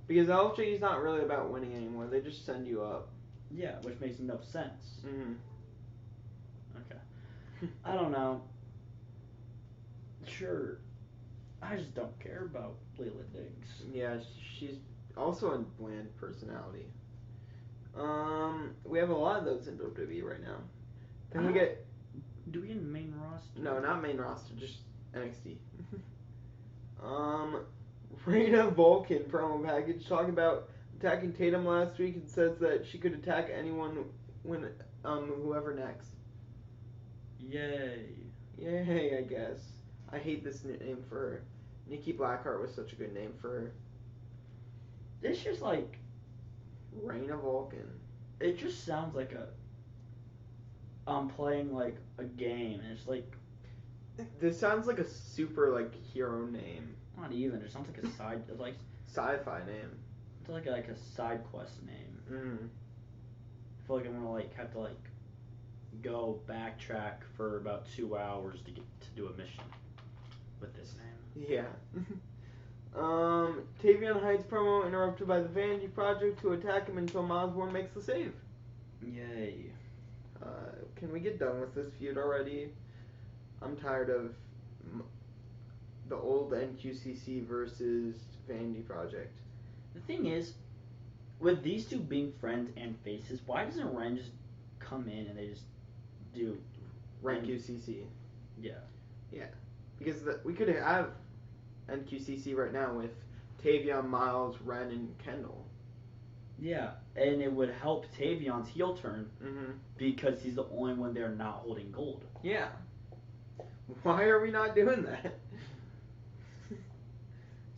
Because LFG is not really about winning anymore. They just send you up. Yeah, which makes enough sense. Mm-hmm. Okay. I don't know. Sure. I just don't care about Layla Diggs. Yeah, she's also a bland personality. We have a lot of those in WWE right now. Then we get... Do we in main roster? No, not main roster, just NXT. Reyna Vulcan promo package talking about attacking Tatum last week and says that she could attack anyone when whoever next. Yay. Yay, I guess. I hate this name for her. Nikki Blackheart was such a good name for her. It's just like Reign of Vulcan. it just sounds like I'm playing like a game, and it's like This sounds like a super like hero name. not even. It sounds like a side like Sci-fi name. it's like a side quest name. Mm. I feel like I'm gonna like have to like go backtrack for about 2 hours to get to do a mission with this name. Yeah. Tavion Heights promo interrupted by the Vanity Project to attack him until Osborne makes the save. Yay. Can we get done with this feud already? I'm tired of the old NQCC versus Vanity Project. The thing is, with these two being friends and faces, why doesn't Ren just come in and they just do Rank QCC. Yeah. Yeah. Because we could have NQCC right now with Tavion, Miles, Ren, and Kendall. Yeah, and it would help Tavion's heel turn because he's the only one there not holding gold. Yeah. Why are we not doing that?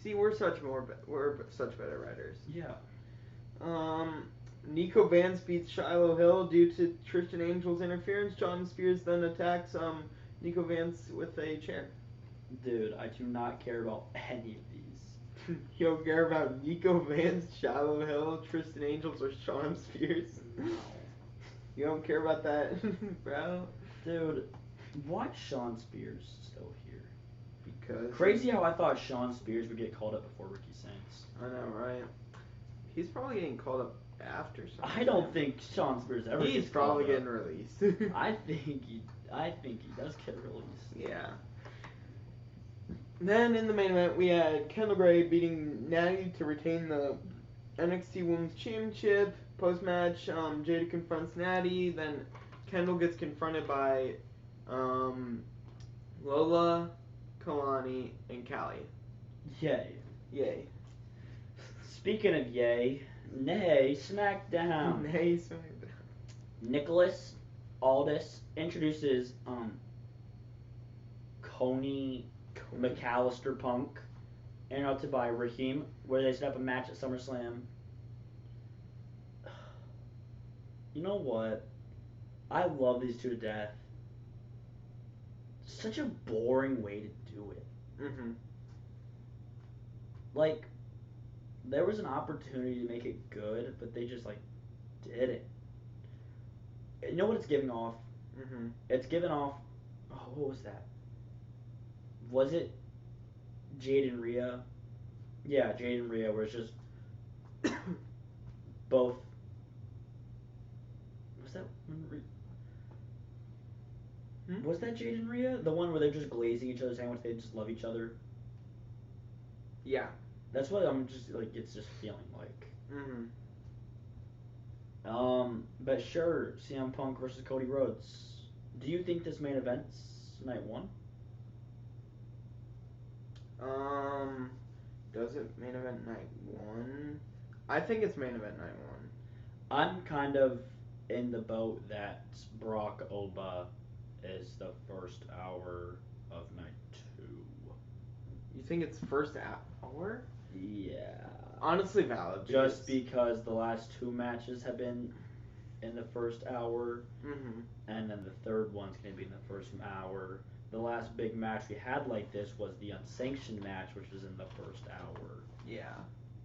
See, we're such better writers. Yeah. Nico Vance beats Shiloh Hill due to Tristan Angel's interference. John Spears then attacks Nico Vance with a chair. Dude, I do not care about any of these. You don't care about Nico Vance, Shiloh Hill, Tristan Angels, or Sean Spears? No. You don't care about that, bro? Dude, why Sean Spears still here? Because Crazy how I thought Sean Spears would get called up before Ricky Saints. I know, right? He's probably getting called up after something. I don't think Sean Spears ever. He's gets probably called getting up. released. I think he does get released. Yeah. Then in the main event, we had Kendall Gray beating Natty to retain the NXT Women's Championship. Post match, Jada confronts Natty. Then Kendall gets confronted by Lola, Kalani, and Callie. Yay. Yay. Speaking of yay, nay, SmackDown. Nay, SmackDown. Nicholas Aldis introduces Coney McAllister Punk, interrupted by Raheem, where they set up a match at SummerSlam. You know what? I love these two to death. Such a boring way to do it. Mm-hmm. Like, there was an opportunity to make it good, but they just, like, did it. You know what it's giving off? Mm-hmm. It's giving off... Oh, what was that? Was it Jade and Rhea? Yeah, Jade and Rhea, where it's just both... Was that one Was that Jade and Rhea? The one where they're just glazing each other's hand, which they just love each other? Yeah. That's what I'm just, like, it's just feeling like. Mm-hmm. But sure, CM Punk versus Cody Rhodes. Do you think this main event's night one? Does it main event night one? I think it's main event night one. I'm kind of in the boat that Brock Oba is the first hour of night two. You think it's first hour? Yeah. Honestly valid. Just because the last two matches have been in the first hour, and then the third one's going to be in the first hour. The last big match we had like this was the unsanctioned match, which was in the first hour. Yeah.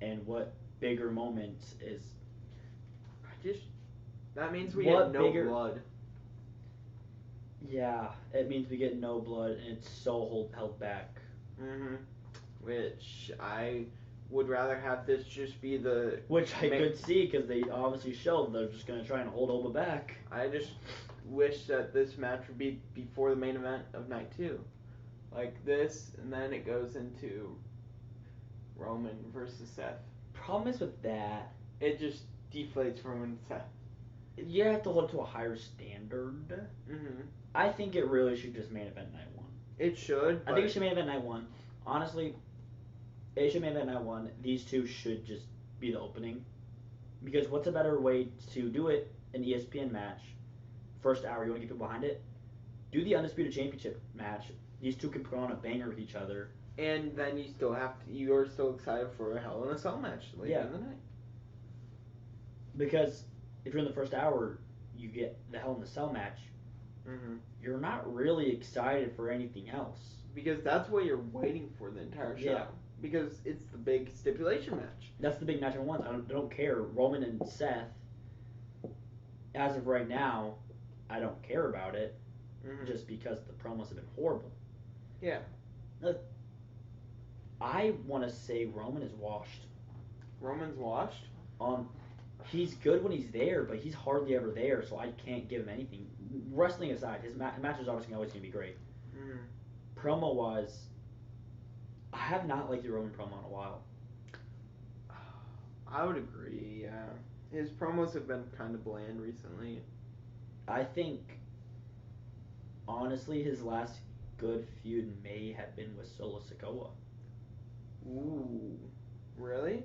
And what bigger moment is... That means we get no blood. Yeah, it means we get no blood, and it's so held back. Which I would rather have this just be the... Which I could see, because they obviously showed they're just going to try and hold Oba back. I just wish that this match would be before the main event of night two. Like this, and then it goes into Roman versus Seth. Problem is with that... It just deflates Roman and Seth. You have to hold to a higher standard. I think it really should just main event night one. It should, I think it should main event night one. Honestly, it should main event night one. These two should just be the opening. Because what's a better way to do it? An ESPN match. First hour, you want to get people behind it? Do the Undisputed Championship match. These two can put on a banger with each other. And then you're still excited for a Hell in a Cell match later in the night. Because if you're in the first hour, you get the Hell in a Cell match. Mm-hmm. You're not really excited for anything else. Because that's what you're waiting for the entire show. Yeah. Because it's the big stipulation match. That's the big match I want. I don't care. Roman and Seth, as of right now, I don't care about it. Mm-hmm. Just because the promos have been horrible. Yeah. I want to say Roman is washed. Roman's washed? He's good when he's there, but he's hardly ever there, so I can't give him anything. Wrestling aside, his match is obviously always going to be great. Mm. Promo-wise, I have not liked the Roman promo in a while. I would agree, yeah. His promos have been kind of bland recently. I think, honestly, his last good feud may have been with Solo Sikoa. Ooh. Really?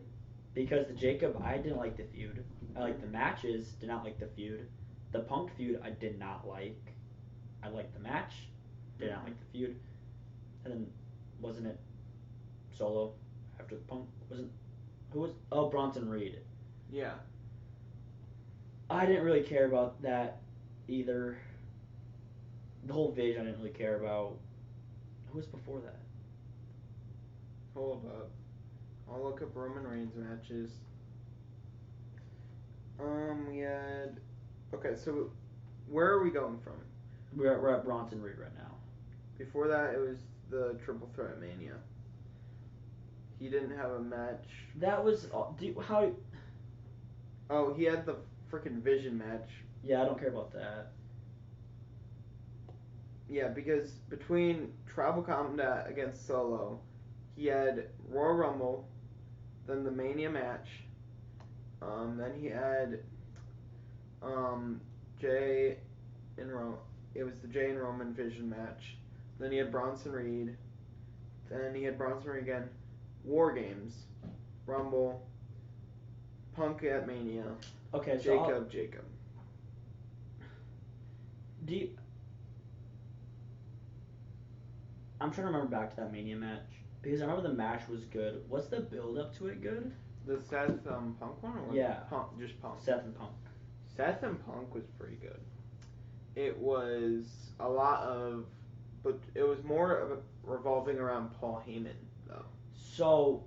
Because the Jacob, I didn't like the feud. I liked the matches, did not like the feud. The Punk feud, I did not like. I liked the match, did not like the feud. And then, wasn't it Solo after the Punk? Who was? Oh, Bronson Reed. Yeah. I didn't really care about that either. The whole Vision I didn't really care about. Who was before that? Hold up. I'll look up Roman Reigns matches. We had... Okay, so where are we going from? We're at Bronson Reed right now. Before that, it was the Triple Threat Mania. He didn't have a match. That was... how... Oh, he had the freaking Vision match. Yeah, I don't care about that. Yeah, because between Tribal Combat against Solo, he had Royal Rumble, then the Mania match, then he had Jay and it was the Jay and Roman Vision match. Then he had Bronson Reed. Then he had Bronson Reed again. War Games, Rumble, Punk at Mania. Okay, so Jacob. I'm trying to remember back to that Mania match because I remember the match was good. Was the build up to it good? The Seth Punk one, or was yeah, it Punk, just Punk? Seth and Punk. Seth and Punk was pretty good. It was a lot of, but it was more of a revolving around Paul Heyman though. So,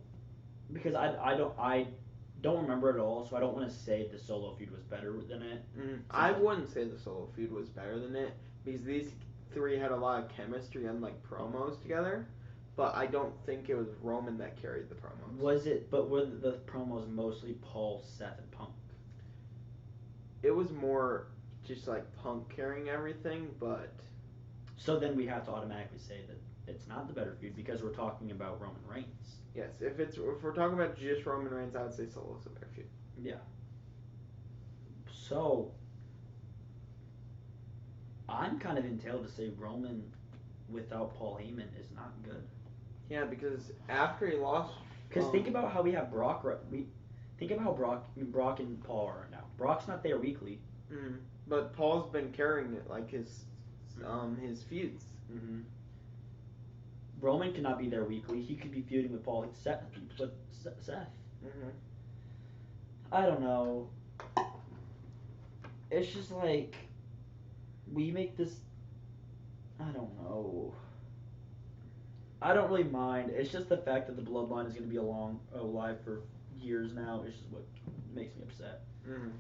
because I don't remember it all, so I don't want to say the Solo feud was better than it. I wouldn't say the Solo feud was better than it because these three had a lot of chemistry and like promos together. But I don't think it was Roman that carried the promos. Was it? But were the promos mostly Paul, Seth, and Punk? It was more just like Punk carrying everything, but... So then we have to automatically say that it's not the better feud because we're talking about Roman Reigns. Yes, if we're talking about just Roman Reigns, I would say Solo's the better feud. Yeah. So, I'm kind of entailed to say Roman without Paul Heyman is not good. Yeah, because after he lost... Because think about how we have Brock... Think about how Brock and Paul are now. Brock's not there weekly. Mm-hmm. But Paul's been carrying it, like his feuds. Mm-hmm. Roman cannot be there weekly. He could be feuding with Paul, Seth. Mm-hmm. I don't know. It's just like we make this. I don't know. I don't really mind. It's just the fact that the bloodline is going to be alive for years now. It's just what makes me upset. Mm-hmm.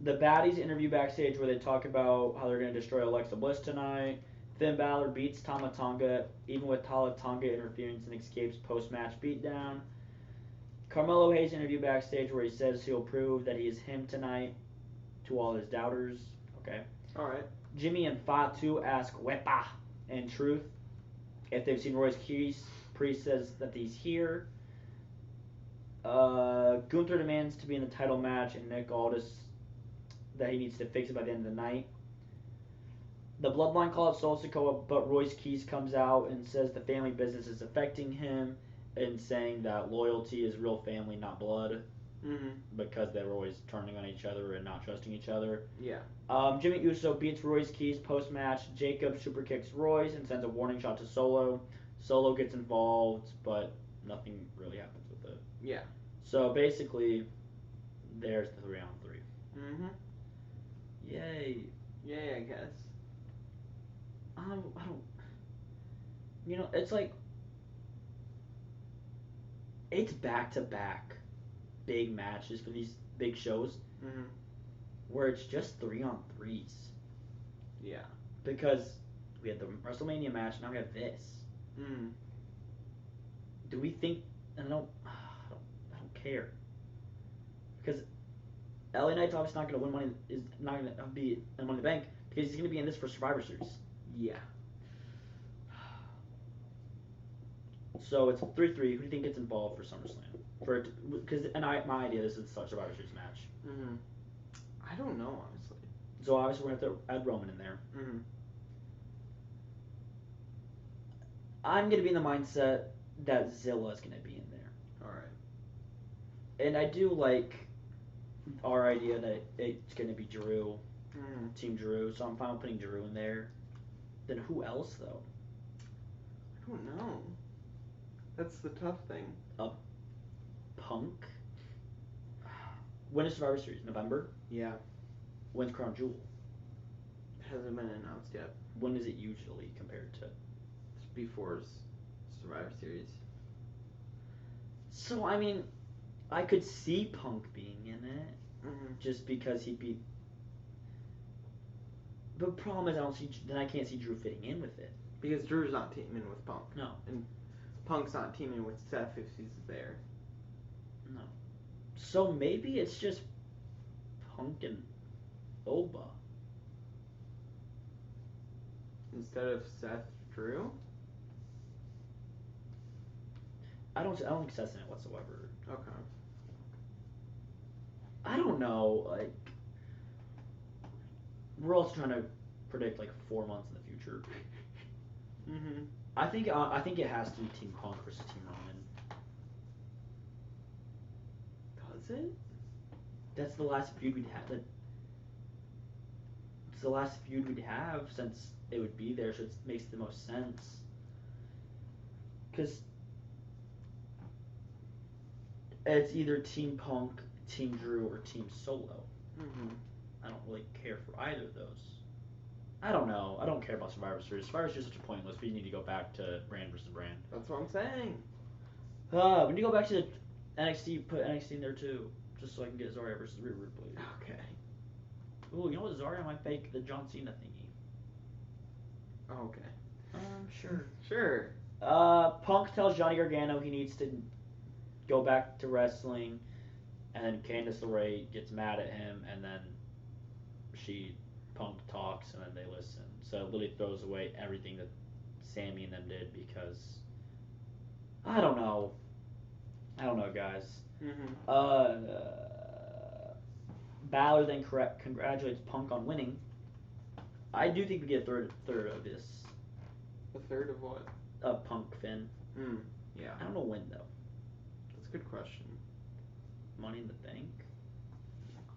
The baddies interview backstage where they talk about how they're going to destroy Alexa Bliss tonight. Finn Balor beats Tama Tonga, even with Tama Tonga interference and escapes post-match beatdown. Carmelo Hayes interview backstage where he says he'll prove that he is him tonight to all his doubters. Okay. All right. Jimmy and Fatu ask Wepa and Truth if they've seen Royce Keys. Priest says that he's here. Gunther demands to be in the title match, and Nick Aldis that he needs to fix it by the end of the night. The Bloodline call out Sol Sikoa, but Royce Keys comes out and says the family business is affecting him and saying that loyalty is real family, not blood. Mm-hmm. Because they were always turning on each other and not trusting each other. Yeah. Jimmy Uso beats Royce Keys post-match. Jacob super kicks Royce and sends a warning shot to Solo. Solo gets involved, but nothing really happens with it. Yeah. So basically, there's the 3-on-3. Mhm. Yay. Yay, I guess. I don't. It's like it's back to back big matches for these big shows Mhm. where it's just 3-on-3s. Yeah. Because we had the WrestleMania match, now we have this. Mm. Do we think? I don't care. Because LA Knight's obviously not going to win money. Is not going to be in Money in the Bank because he's going to be in this for Survivor Series. Yeah. So it's 3-3. Who do you think gets involved for SummerSlam? My idea this is the Survivor Series match. Mhm. I don't know, honestly. So obviously we're gonna have to add Roman in there. Mhm. I'm gonna be in the mindset that Zilla's gonna be in there. All right. And I do like our idea that it's gonna be Drew, Team Drew. So I'm fine with putting Drew in there. Then who else though? I don't know. That's the tough thing. Punk. When is Survivor Series? November? Yeah. When's Crown Jewel? Hasn't been announced yet. When is it usually compared to? It's before Survivor Series. So I mean, I could see Punk being in it, just because he'd be. The problem is I can't see Drew fitting in with it. Because Drew's not teaming with Punk. No. And Punk's not teaming with Seth if he's there. No. So maybe it's just Punk and Oba. Instead of Seth, Drew? I don't think Seth's in it whatsoever. Okay. I don't know, like we're also trying to predict like 4 months in the future. Mhm. I think it has to be Team Punk versus Team Roman. Does it? That's the last feud we'd have. It's the last feud we'd have since it would be there, so it makes the most sense. Because it's either Team Punk, Team Drew, or Team Solo. Mhm. I don't really care for either of those. I don't know. I don't care about Survivor Series. Survivor Series is such a pointless. We need to go back to brand versus brand. That's what I'm saying. We need to go back to the NXT. Put NXT in there too, just so I can get Zarya versus Rhea Ripley. Okay. Ooh, you know what? Zarya might fake the John Cena thingy. Okay. Sure. Sure. Punk tells Johnny Gargano he needs to go back to wrestling, and then Candice LeRae gets mad at him, and then Punk talks, and then they listen. So it literally throws away everything that Sammy and them did because I don't know, guys. Mhm. Balor then congratulates Punk on winning. I do think we get a third of this. A third of what? Punk Finn. Yeah. I don't know when though. That's a good question. Money in the Bank.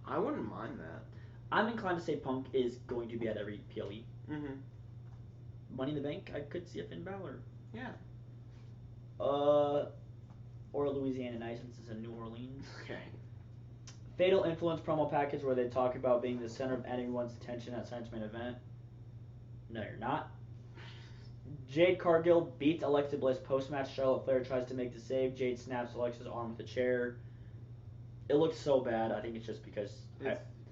I wouldn't mind that. I'm inclined to say Punk is going to be at every PLE. Mhm. Money in the Bank, I could see a Finn Balor. Yeah. Or a Louisiana Night since it's in New Orleans. Okay. Fatal Influence promo package where they talk about being the center of anyone's attention at Science Main Event. No, you're not. Jade Cargill beats Alexa Bliss post-match. Charlotte Flair tries to make the save. Jade snaps Alexa's arm with a chair. It looks so bad. I think it's just because...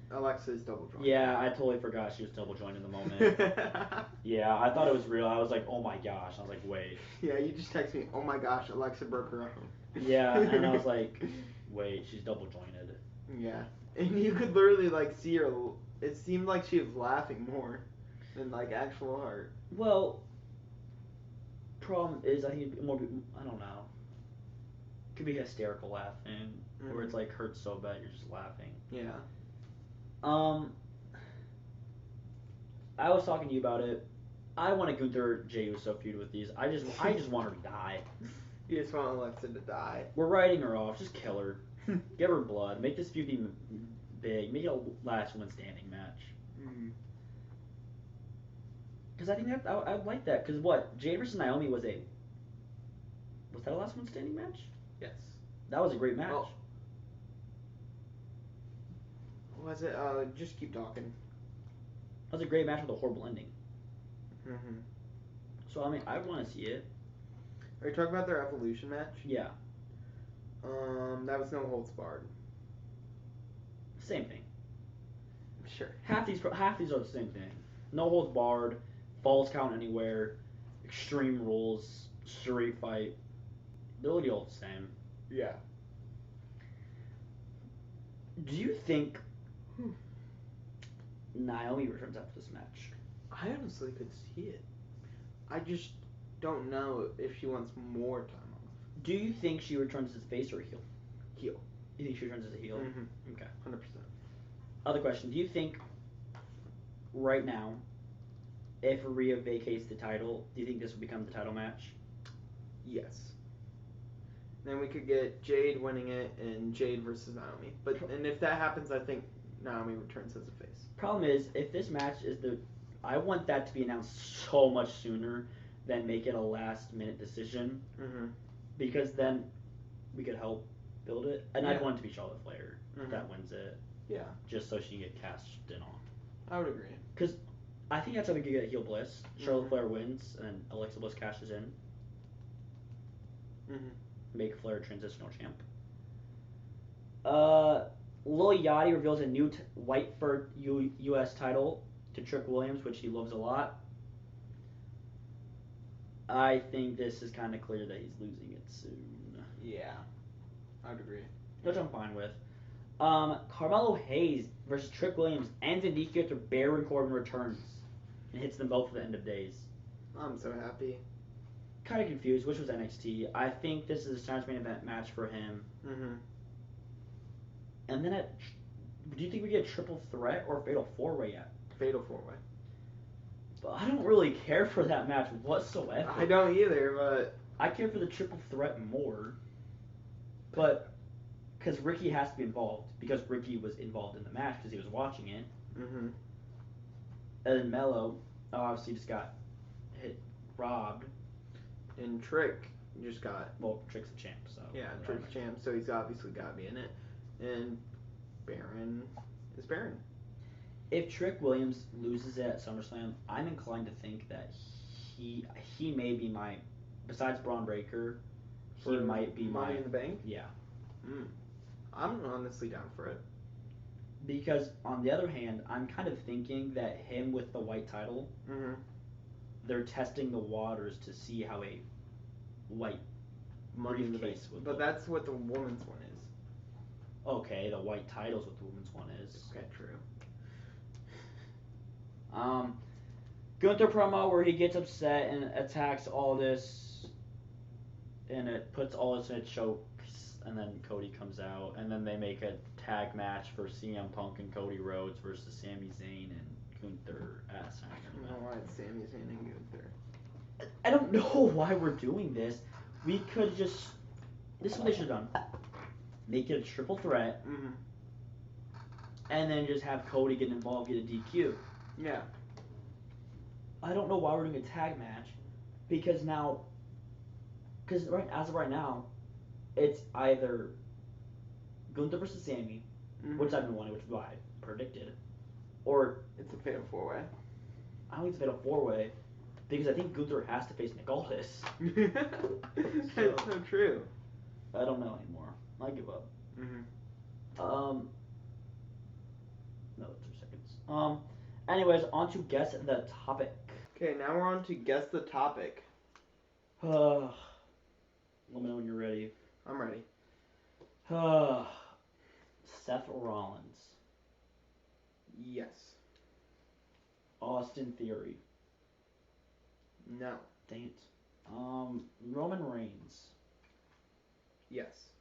Alexa's double jointed. Yeah, I totally forgot she was double jointed in the moment. Yeah, I thought it was real. I was like, oh my gosh. I was like, wait. Yeah, you just text me, oh my gosh, Alexa broke her arm. Yeah, and I was like, wait, she's double jointed. Yeah. And you could literally, like, see her. It seemed like she was laughing more than, like, actual heart. Well, problem is, I think it'd be more, I don't know. Could be hysterical laughing, where it's like hurts so bad you're just laughing. Yeah. I was talking to you about it. I want a Gunther Jey Uso feud with these. I just want her to die. You just want Alexa to die. We're writing her off. Just kill her. Give her blood. Make this feud be big. Make it a last woman standing match. Because I think I like that. Because what? Jade versus Naomi was a Was that a last one standing match? Yes. That was a great match. Oh. Was it? Just keep talking. That was a great match with a horrible ending. Mm-hmm. So I mean, I want to see it. Are you talking about their Evolution match? Yeah. That was no holds barred. Same thing. Sure. Half these are the same thing. No holds barred, falls count anywhere, extreme rules, street fight. They're really all the same. Yeah. Do you think Naomi returns after this match? I honestly could see it. I just don't know if she wants more time off. Do you think she returns as face or heel? Heel. You think she returns as a heel? Mm-hmm. Okay. 100%. Other question. Do you think right now, if Rhea vacates the title, do you think this will become the title match? Yes. Then we could get Jade winning it and Jade versus Naomi. And if that happens, I think Naomi returns as a face. Problem is, if this match is I want that to be announced so much sooner than make it a last minute decision. Mm-hmm. Because then we could help build it. And Yeah. I'd want it to be Charlotte Flair that wins it. Yeah. Just so she can get cashed in on. I would agree. Because I think that's how we could get heel Bliss. Charlotte Flair wins and Alexa Bliss cashes in. Mm-hmm. Make Flair a transitional champ. Lil Yachty reveals a new white for U.S. title to Trick Williams, which he loves a lot. I think this is kind of clear that he's losing it soon. Yeah, I would agree. Which I'm fine with. Carmelo Hayes versus Trick Williams ends in DQ after Baron Corbin returns and hits them both at the end of days. I'm so happy. Kind of confused, which was NXT. I think this is a Smash main event match for him. Mm-hmm. And then do you think we get a triple threat or a fatal four-way yet? Fatal four-way. But I don't really care for that match whatsoever. I don't either, but I care for the triple threat more. But because Ricky has to be involved, because Ricky was involved in the match because he was watching it. Mm-hmm. And then Mello obviously just got robbed. And Trick just got... Well, Trick's a champ, so... Yeah, Trick's champ, so he's obviously got to be in it. And Baron is Baron. If Trick Williams loses it at SummerSlam, I'm inclined to think that he may be my... Besides Braun Breaker, he might be my... Money in the Bank? Yeah. I'm honestly down for it. Because, on the other hand, I'm kind of thinking that him with the white title... Mm-hmm. They're testing the waters to see how a white Money in the Bank briefcase would But look. that's what the woman's one is. Okay, the white title's what the women's one is. Okay, true. Gunther promo where he gets upset and attacks Aldis, and it puts Aldis in a choke, and then Cody comes out, and then they make a tag match for CM Punk and Cody Rhodes versus Sami Zayn and Gunther at SummerSlam. I don't know why it's Sami Zayn and Gunther. I don't know why we're doing this. We could just... This is what they should have done. Make it a triple threat, and then just have Cody get involved, get a DQ. Yeah. I don't know why we're doing a tag match, because now... Because as of right now, it's either Gunther versus Sami, which I've been wanting, which is what I predicted, or... It's a fatal four-way. I don't think it's a fatal four-way, because I think Gunther has to face Nick Aldis. That's so true. I don't know anymore. I give up. No, 2 seconds. Anyways, on to guess the topic. Okay, now we're on to guess the topic. Let me know when you're ready. I'm ready. Seth Rollins. Yes. Austin Theory. No. Dang it. Roman Reigns. Yes.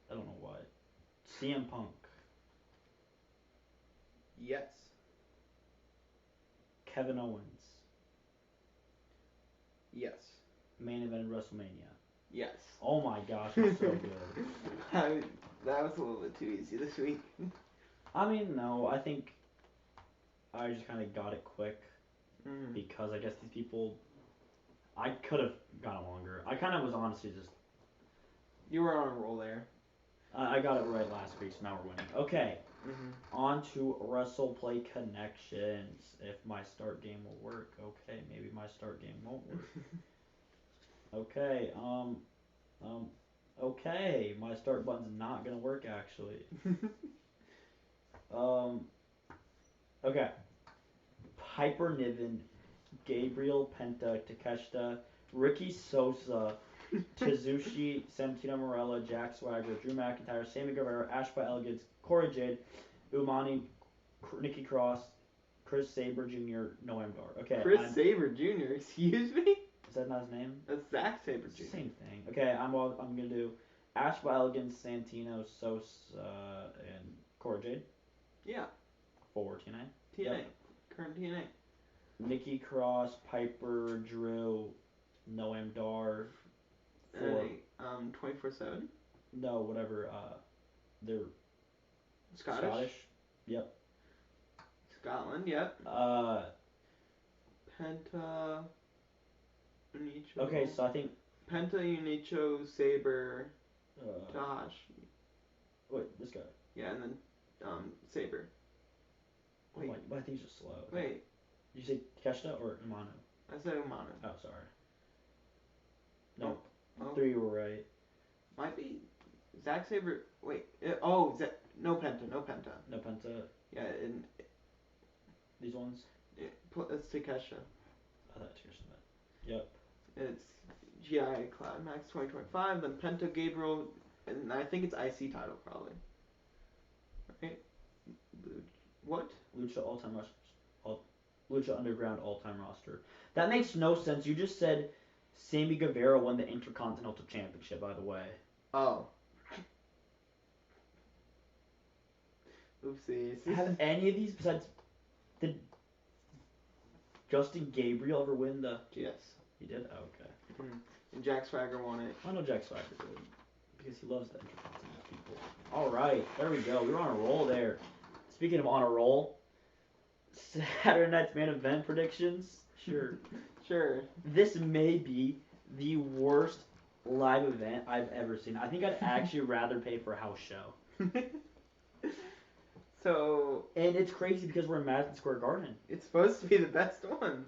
I don't know what. CM Punk. Yes. Kevin Owens. Yes. Main event WrestleMania. Yes. Oh my gosh, it's so good. That was a little bit too easy this week. I mean, no, I think I just kind of got it quick Mm. because I guess these people, I could have gone longer. I kind of was honestly just. You were on a roll there. I got it right last week, so now we're winning. Okay. On to WrestlePlay Connections. If my start game will work. Okay, maybe my start game won't work. Okay, okay, my start button's not gonna work actually. Okay. Piper Niven, Gabriel Penta, Takeshita, Ricky Sosa, Kazushi, Santino Marella, Jack Swagger, Drew McIntyre, Sammy Guevara, Ashby Elegance, Corey Jade, Umani, Nikki Cross, Chris Saber Jr., Noam Dar. Okay. Chris Saber Jr., excuse me? Is that not his name? That's Zack Saber Jr. Same thing. Okay, I'm gonna do Ashby Elegance, Santino, Sosa, and Corey Jade. Yeah. For TNA. TNA. Yep. Current TNA. Nikki Cross, Piper, Drew, Noam Dar. For 24/7. No, whatever. They're Scottish. Yep. Scotland. Yep. Penta. Unicho. Okay, so I think Penta, Unicho, Saber, Tosh. Wait, this guy. Yeah, and then Saber. Wait. My thing's just slow. Okay. Wait. Did you say Takeshita or Umano? I said Umano. Oh, sorry. No. Oh. 3 were right. Might be Zack Saber. Wait. No Penta. No Penta. No Penta. Yeah, and These ones? it's Takeshita. Oh, that's Takeshita. Yep. It's GI Climax 2025, then Penta, Gabriel, and I think it's IC title probably. Right? What? Lucha all-time roster. Lucha Underground all-time roster. That makes no sense. You just said Sammy Guevara won the Intercontinental Championship, by the way. Oh. Oopsies. Have any of these besides did Justin Gabriel ever win the? Yes. He did. Oh, okay. Mm-hmm. And Jack Swagger won it. I know Jack Swagger did because he loves the Intercontinental people. All right, there we go. We were on a roll there. Speaking of on a roll, Saturday night's main event predictions. Sure. Sure. This may be the worst live event I've ever seen. I think I'd actually rather pay for a house show. So. And it's crazy because we're in Madison Square Garden. It's supposed to be the best one.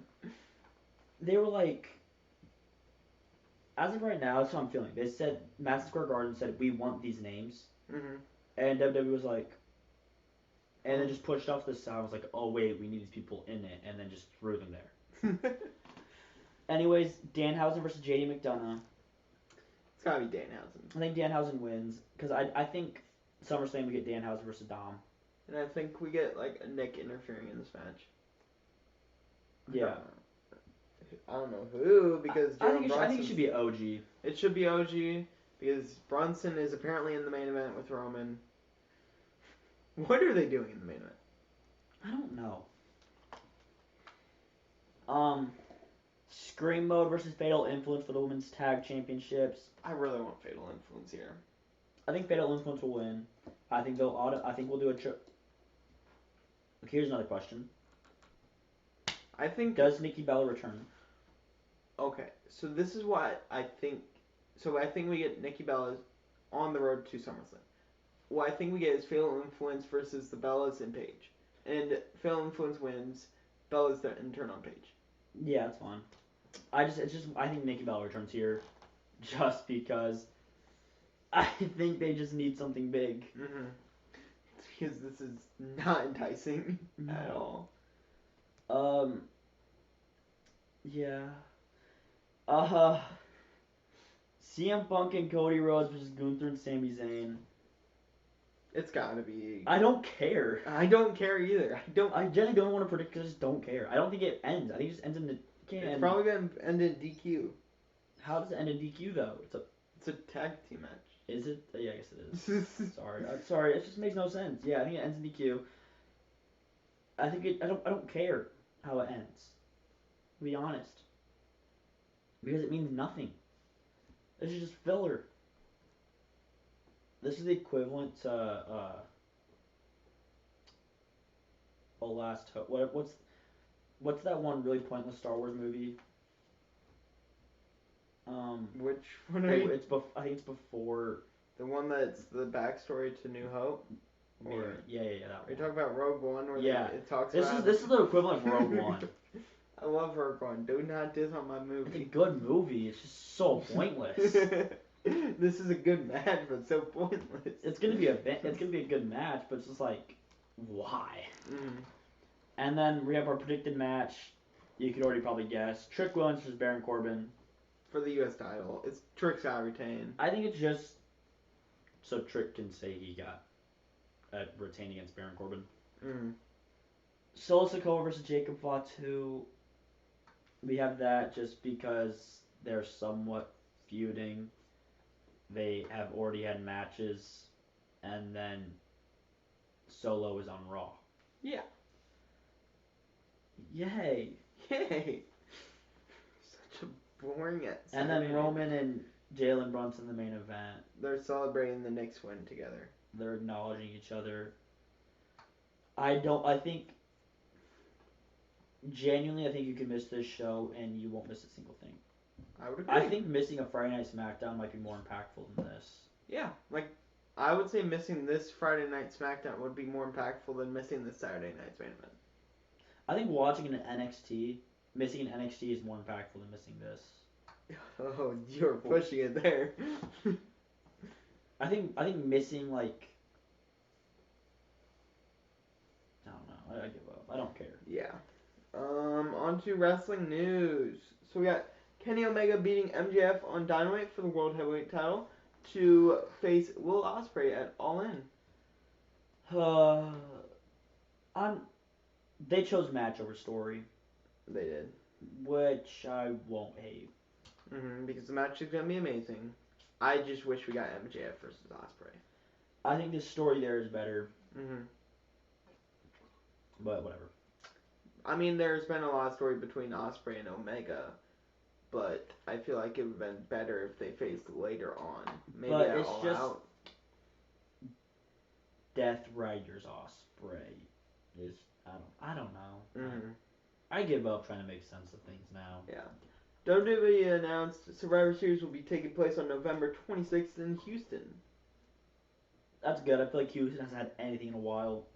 They were like, as of right now, that's what I'm feeling. They said, Madison Square Garden said, we want these names. Mm-hmm. And WWE was like, and then just pushed off the side. Was like, oh wait, we need these people in it, and then just threw them there. Anyways, Danhausen versus JD McDonough. It's gotta be Danhausen. I think Danhausen wins because I think SummerSlam we get Danhausen versus Dom. And I think we get like a Nick interfering in this match. Yeah. I don't know who because I think it should be OG. It should be OG because Brunson is apparently in the main event with Roman. What are they doing in the main event? I don't know. Scream Mode versus Fatal Influence for the Women's Tag Championships. I really want Fatal Influence here. I think Fatal Influence will win. I think we'll do a trip. Here's another question. Does Nikki Bella return? Okay, so this is what I think. So I think we get Nikki Bella on the road to SummerSlam. What I think we get is Fatal Influence versus the Bellas and Paige. And Fatal Influence wins. Bella's the intern on Paige. Yeah, that's fine. I think Nikki Bella returns here just because I think they just need something big. Mm-hmm. Because this is not enticing at all. Yeah. CM Punk and Cody Rhodes versus Gunther and Sami Zayn. It's gotta be. I don't care. I don't care either. I generally don't want to predict because I just don't care. I don't think it ends. I think it just ends in the. It's probably gonna end in DQ. How does it end in DQ though? It's a tag team match. Is it? Yeah, I guess it is. Sorry. I'm sorry. It just makes no sense. Yeah, I think it ends in DQ. I think I don't care how it ends. To be honest. Because it means nothing. This is just filler. This is the equivalent to Last Hope. What's that one really pointless Star Wars movie? Which one are you? I think it's before. The one that's the backstory to New Hope. Or Yeah, that are one. you talking about Rogue One? Where it talks this about is the equivalent of Rogue One. I love Rogue One. Do not diss on my movie. It's a good movie. It's just so pointless. This is a good match, but so pointless. It's gonna be a good match, but it's just like, why? Mm. And then we have our predicted match. You could already probably guess. Trick Williams versus Baron Corbin for the U.S. title. It's Trick's got to retain. I think it's just so Trick can say he got retain against Baron Corbin. Mm. Solo Sikoa versus Jacob Fatu. We have that just because they're somewhat feuding. They have already had matches, and then Solo is on Raw. Yeah. Yay. Such a boring And then Roman and Jalen Brunson the main event. They're celebrating the Knicks win together. They're acknowledging each other. Genuinely, I think you can miss this show and you won't miss a single thing. I would agree. I think missing a Friday Night SmackDown might be more impactful than this. Yeah, like, I would say missing this Friday Night SmackDown would be more impactful than missing this Saturday Night's main event. I think watching an NXT, missing an NXT is more impactful than missing this. Oh, you're pushing it there. I think missing, like, I don't know. I give up. I don't care. Yeah. On to wrestling news. So we got Kenny Omega beating MJF on Dynamite for the World Heavyweight title to face Will Ospreay at All In. They chose match over story. They did. Which I won't hate. Because the match is going to be amazing. I just wish we got MJF versus Ospreay. I think the story there is better. But whatever. I mean, there's been a lot of story between Ospreay and Omega, but I feel like it would have been better if they faced later on. Maybe but at it's All just Out. Death Rider's Ospreay is I don't know. I give up trying to make sense of things now. Yeah. WWE announced Survivor Series will be taking place on November 26th in Houston. That's good. I feel like Houston hasn't had anything in a while.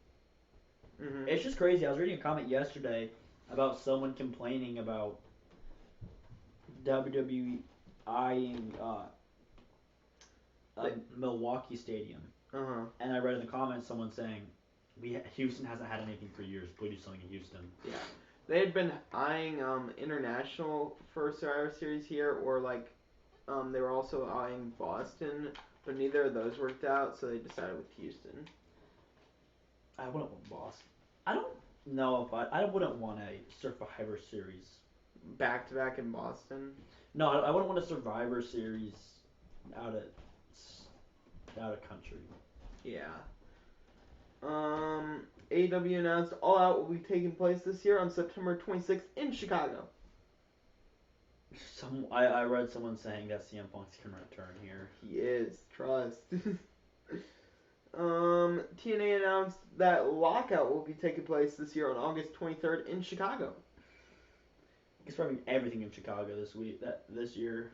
It's just crazy. I was reading a comment yesterday about someone complaining about WWE eyeing Milwaukee Stadium. And I read in the comments someone saying, Houston hasn't had anything for years. Please do something in Houston. Yeah. They had been eyeing international for Survivor Series here, or like they were also eyeing Boston, but neither of those worked out, so they decided with Houston. I wouldn't want Boston. I don't know if I wouldn't want a Survivor Series back to back in Boston. No, I wouldn't want a Survivor Series out of country. Yeah. AEW announced All Out will be taking place this year on September 26th in Chicago. I read someone saying that CM Punk's can return here. He is. Trust. TNA announced that Lockout will be taking place this year on August 23rd in Chicago. It's probably everything in Chicago this year.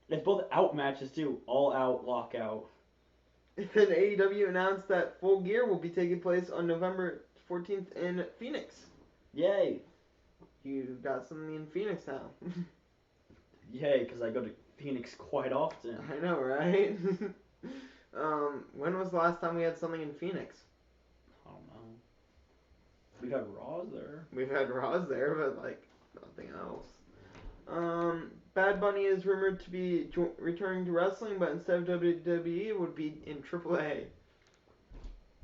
It's both out matches too. All Out, Lockout. And then AEW announced that Full Gear will be taking place on November 14th in Phoenix. Yay! You got something in Phoenix now. Yay, because I go to Phoenix quite often. I know, right? When was the last time we had something in Phoenix? I don't know. We've had Raws there. We've had Raws there, but like nothing else. Bad Bunny is rumored to be returning to wrestling, but instead of WWE, it would be in AAA.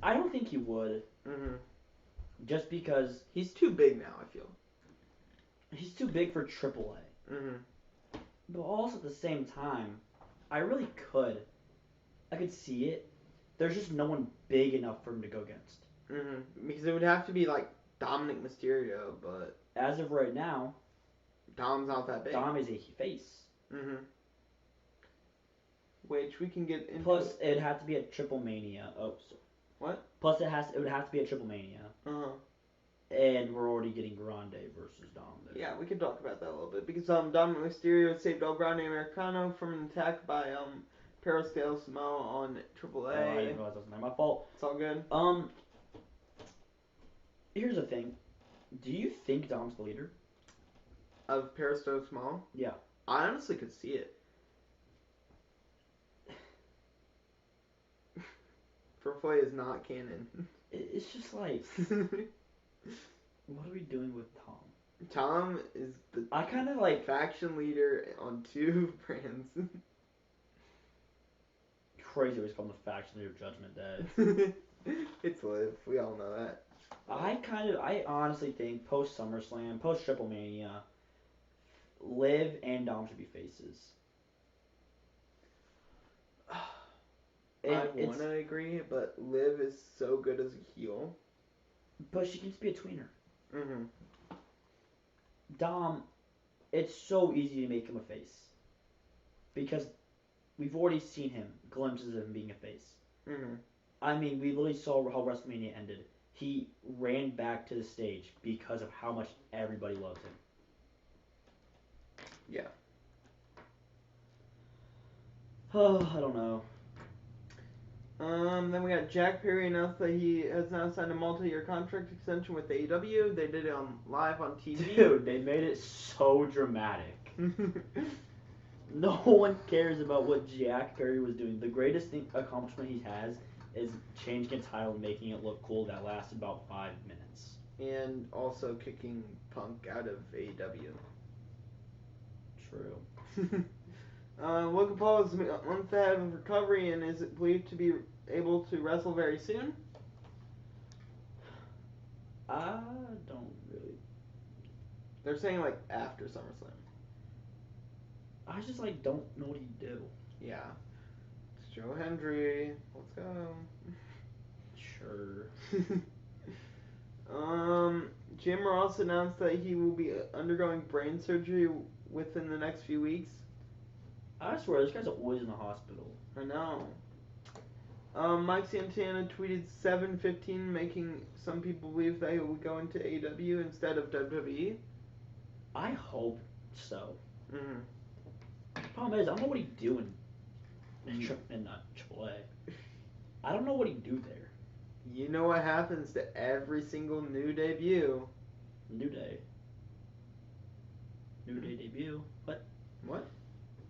I don't think he would. Just because he's too big now, I feel. He's too big for AAA. But also at the same time, I really could. I could see it. There's just no one big enough for him to go against. Because it would have to be like Dominic Mysterio, but as of right now, Dom's not that big. Dom is a face. Which we can get into. Plus, it'd have to be a Triple Mania. Oh, sorry. What? Plus, it would have to be a Triple Mania. And we're already getting Grande versus Dom there. Yeah, we can talk about that a little bit because Dominic Mysterio saved El Grande Americano from an attack by Peros Del Samoa on AAA. Oh, I didn't realize that was my fault. It's all good. Here's the thing. Do you think Dom's the leader? Of Peros Del Samoa? Yeah. I honestly could see it. Furplay is not canon. It's just like, what are we doing with Tom? Tom is the I kind of like faction leader on 2 brands. Crazy always call him the faction leader of Judgment Day. It's Liv. We all know that. I honestly think post SummerSlam, post Triple Mania, Liv and Dom should be faces. I want to agree, but Liv is so good as a heel. But she can just be a tweener. Mm-hmm. Dom, it's so easy to make him a face. Because we've already seen him, glimpses of him being a face. Mm-hmm. I mean, we literally saw how WrestleMania ended. He ran back to the stage because of how much everybody loved him. Yeah. Oh, I don't know. Then we got Jack Perry announced that he has now signed a multi-year contract extension with AEW. They did it live on TV. Dude, they made it so dramatic. No one cares about what Jack Perry was doing. The greatest accomplishment he has is changing a title and making it look cool that lasted about 5 minutes. And also kicking Punk out of AEW. True. Logan Paul is a month ahead of recovery and is believed to be able to wrestle very soon. I don't really. They're saying like after SummerSlam. I just like don't know what he'd do. Yeah. It's Joe Hendry. Let's go. Sure. Jim Ross announced that he will be undergoing brain surgery within the next few weeks. I swear, this guy's always in the hospital. I know. Mike Santana tweeted 7:15, making some people believe that he will go into AEW instead of WWE. I hope so. Mm-hmm. The problem is, I don't know what he'd do in AAA. I don't know what he'd do there. You know what happens to every single new debut? New Day. New Day debut. What? What?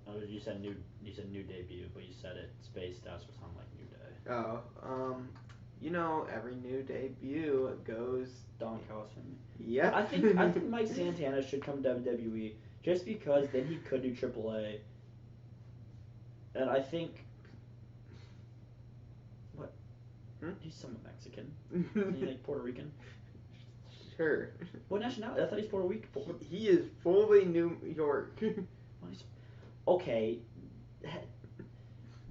Oh, you said new debut, but you said it spaced out, so it sounded like New Day. Oh, you know, every new debut goes Don Callis. Yeah. I think Mike Santana should come to WWE just because then he could do AAA. And I think what? He's somewhat Mexican. Is he like Puerto Rican? Sure. What nationality? I thought he's Puerto Rican. He is fully New York. Okay.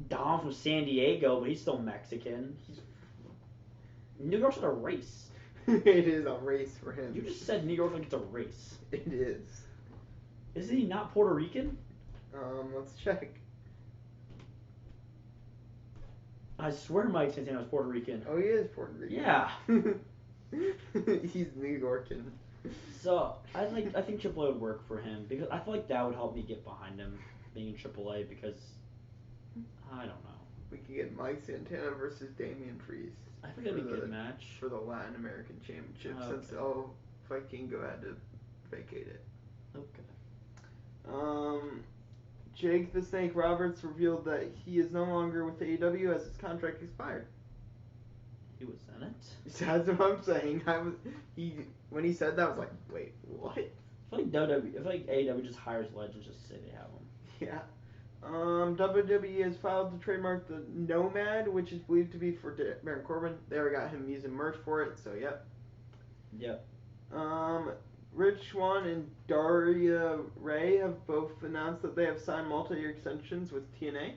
Dom from San Diego, but he's still Mexican. New York's not a race. It is a race for him. You just said New York like it's a race. It is. Isn't he not Puerto Rican? Let's check. I swear Mike Santana was Puerto Rican. Oh, he is Puerto Rican. Yeah. He's New Yorkin. So I think AAA would work for him because I feel like that would help me get behind him being in AAA because I don't know. We could get Mike Santana versus Damian Priest. I think that'd be a good match for the Latin American Championship since Vikingo had to vacate it. Okay. Jake the Snake Roberts revealed that he is no longer with AEW as his contract expired. He was in it? That's what I'm saying. When he said that, I was like, wait, what? I feel like AEW just hires legends just to say they have them. Yeah. WWE has filed to trademark the Nomad, which is believed to be for Baron Corbin. They already got him using merch for it, so yep. Yep. Rich Swann and Daria Ray have both announced that they have signed multi-year extensions with TNA.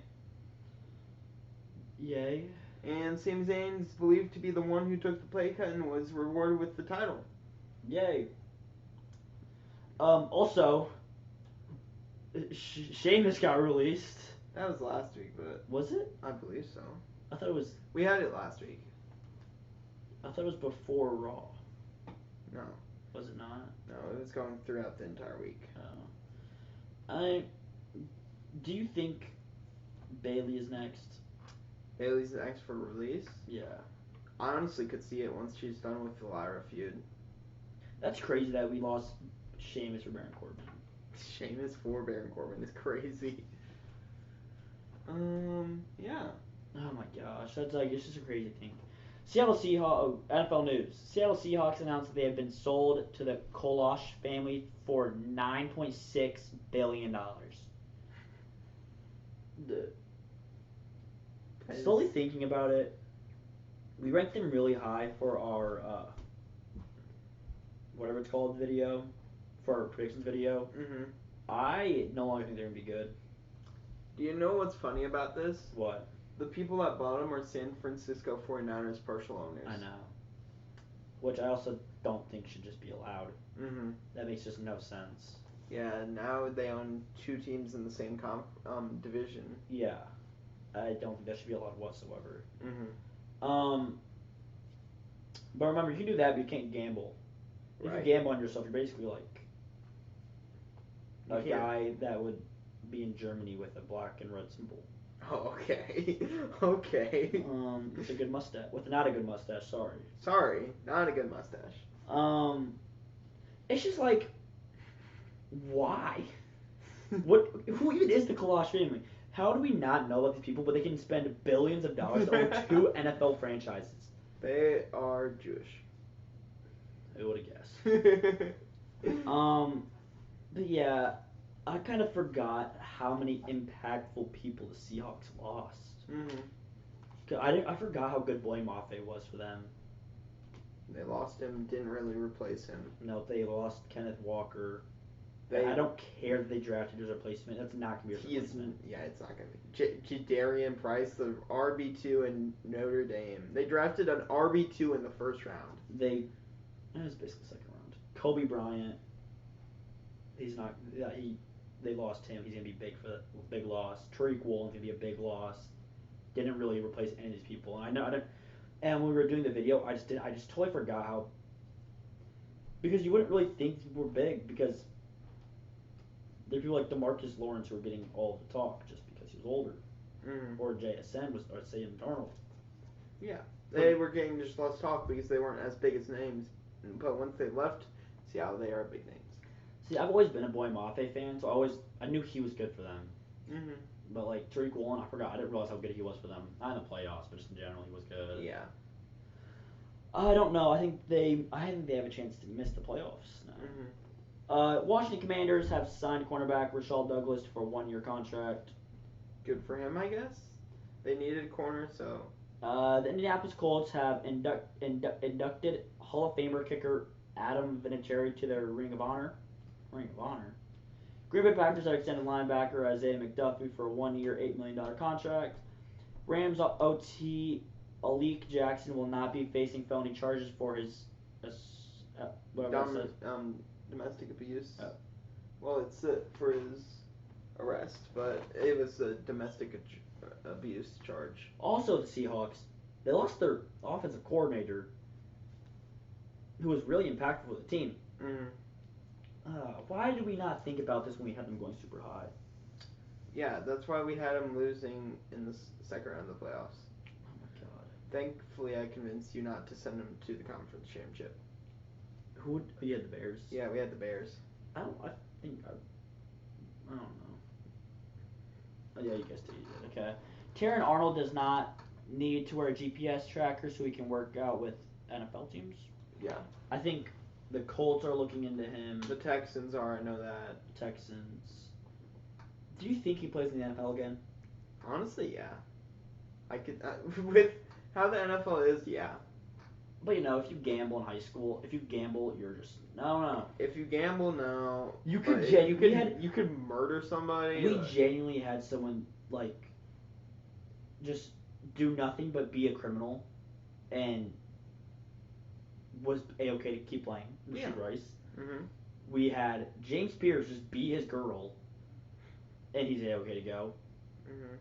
Yay. And Sami Zayn is believed to be the one who took the pay cut and was rewarded with the title. Yay. Also, Sheamus got released. That was last week, but... Was it? I believe so. I thought it was... We had it last week. I thought it was before Raw. No. Was it not? No, it was going throughout the entire week. Oh. Do you think Bailey is next? Bailey's next for release? Yeah. I honestly could see it once she's done with the Lyra feud. That's crazy that we lost Sheamus for Baron Corbin. Sheamus for Baron Corbin is crazy. Yeah. Oh my gosh, that's like, it's just a crazy thing. Seattle Seahawks, NFL news. Seattle Seahawks announced that they have been sold to the Kolosh family for $9.6 billion. Slowly thinking about it, we ranked them really high for our, whatever it's called, video, for our predictions video. Mm-hmm. I no longer think they're going to be good. Do you know what's funny about this? What? The people at bottom are San Francisco 49ers partial owners. I know. Which I also don't think should just be allowed. Mm-hmm. That makes just no sense. Yeah, now they own two teams in the same division. Yeah. I don't think that should be allowed whatsoever. Mm-hmm. But remember, you can do that, but you can't gamble. If Right. you gamble on yourself, you're basically like a guy that would be in Germany with a black and red symbol. Oh, okay. Okay. With a good mustache. With not a good mustache, sorry. Sorry, not a good mustache. It's just like, why? Who even is the Kolosh family? How do we not know about these people, but they can spend billions of dollars to own two NFL franchises? They are Jewish. Who would have guessed? But yeah, I kind of forgot how many impactful people the Seahawks lost. Mm-hmm. I forgot how good Blaine Mafe was for them. They lost him, didn't really replace him. No, they lost Kenneth Walker. I don't care that they drafted his replacement. That's not going to be a replacement. It's not going to be. Jadarian Price, the RB2 in Notre Dame. They drafted an RB2 in the first round. It was basically second round. Kobe Bryant. He's not. They lost him. He's gonna be big loss. Tariq Woolen's gonna be a big loss. Didn't really replace any of these people. And I don't. And when we were doing the video, I just totally forgot how. Because you wouldn't really think these people were big because there are people like DeMarcus Lawrence who are getting all the talk just because he was older, or JSN or Sam Darnold. Yeah, they were getting just less talk because they weren't as big as names. But once they left Seattle, they are big names. See, I've always been a Boy Mafe fan, so I knew he was good for them. Mm-hmm. But like Tariq Woolen, I didn't realize how good he was for them. Not in the playoffs, but just in general, he was good. Yeah. I don't know. I think they have a chance to miss the playoffs now. Mm-hmm. Washington Commanders have signed cornerback Rashad Douglas for a 1-year contract. Good for him, I guess. They needed a corner, so. The Indianapolis Colts have inducted Hall of Famer kicker Adam Vinatieri to their Ring of Honor. Green Bay Packers have extended linebacker Isaiah McDuffie for a 1-year, $8 million contract. Rams OT Alik Jackson will not be facing felony charges for his domestic abuse. Oh. Well, it's for his arrest, but it was a domestic abuse charge. Also, the Seahawks, they lost their offensive coordinator, who was really impactful for the team. Mm-hmm. Why did we not think about this when we had them going super high? Yeah, that's why we had them losing in the second round of the playoffs. Oh my god. Thankfully, I convinced you not to send them to the conference championship. You had the Bears? Yeah, we had the Bears. I don't know. Oh, yeah, you guys did. Okay. Taron Arnold does not need to wear a GPS tracker so he can work out with NFL teams. Yeah. I think the Colts are looking into him. The Texans are, I know that. Texans. Do you think he plays in the NFL again? Honestly, yeah. I could, with how the NFL is, yeah. But if you gamble in high school, you're just no. If you gamble, no. You could you could murder somebody. We genuinely had someone just do nothing but be a criminal, and was A-okay to keep playing. Rasheed Rice. Mm-hmm. We had James Pierce just beat his girl, and he's A-okay to go. Mm-hmm.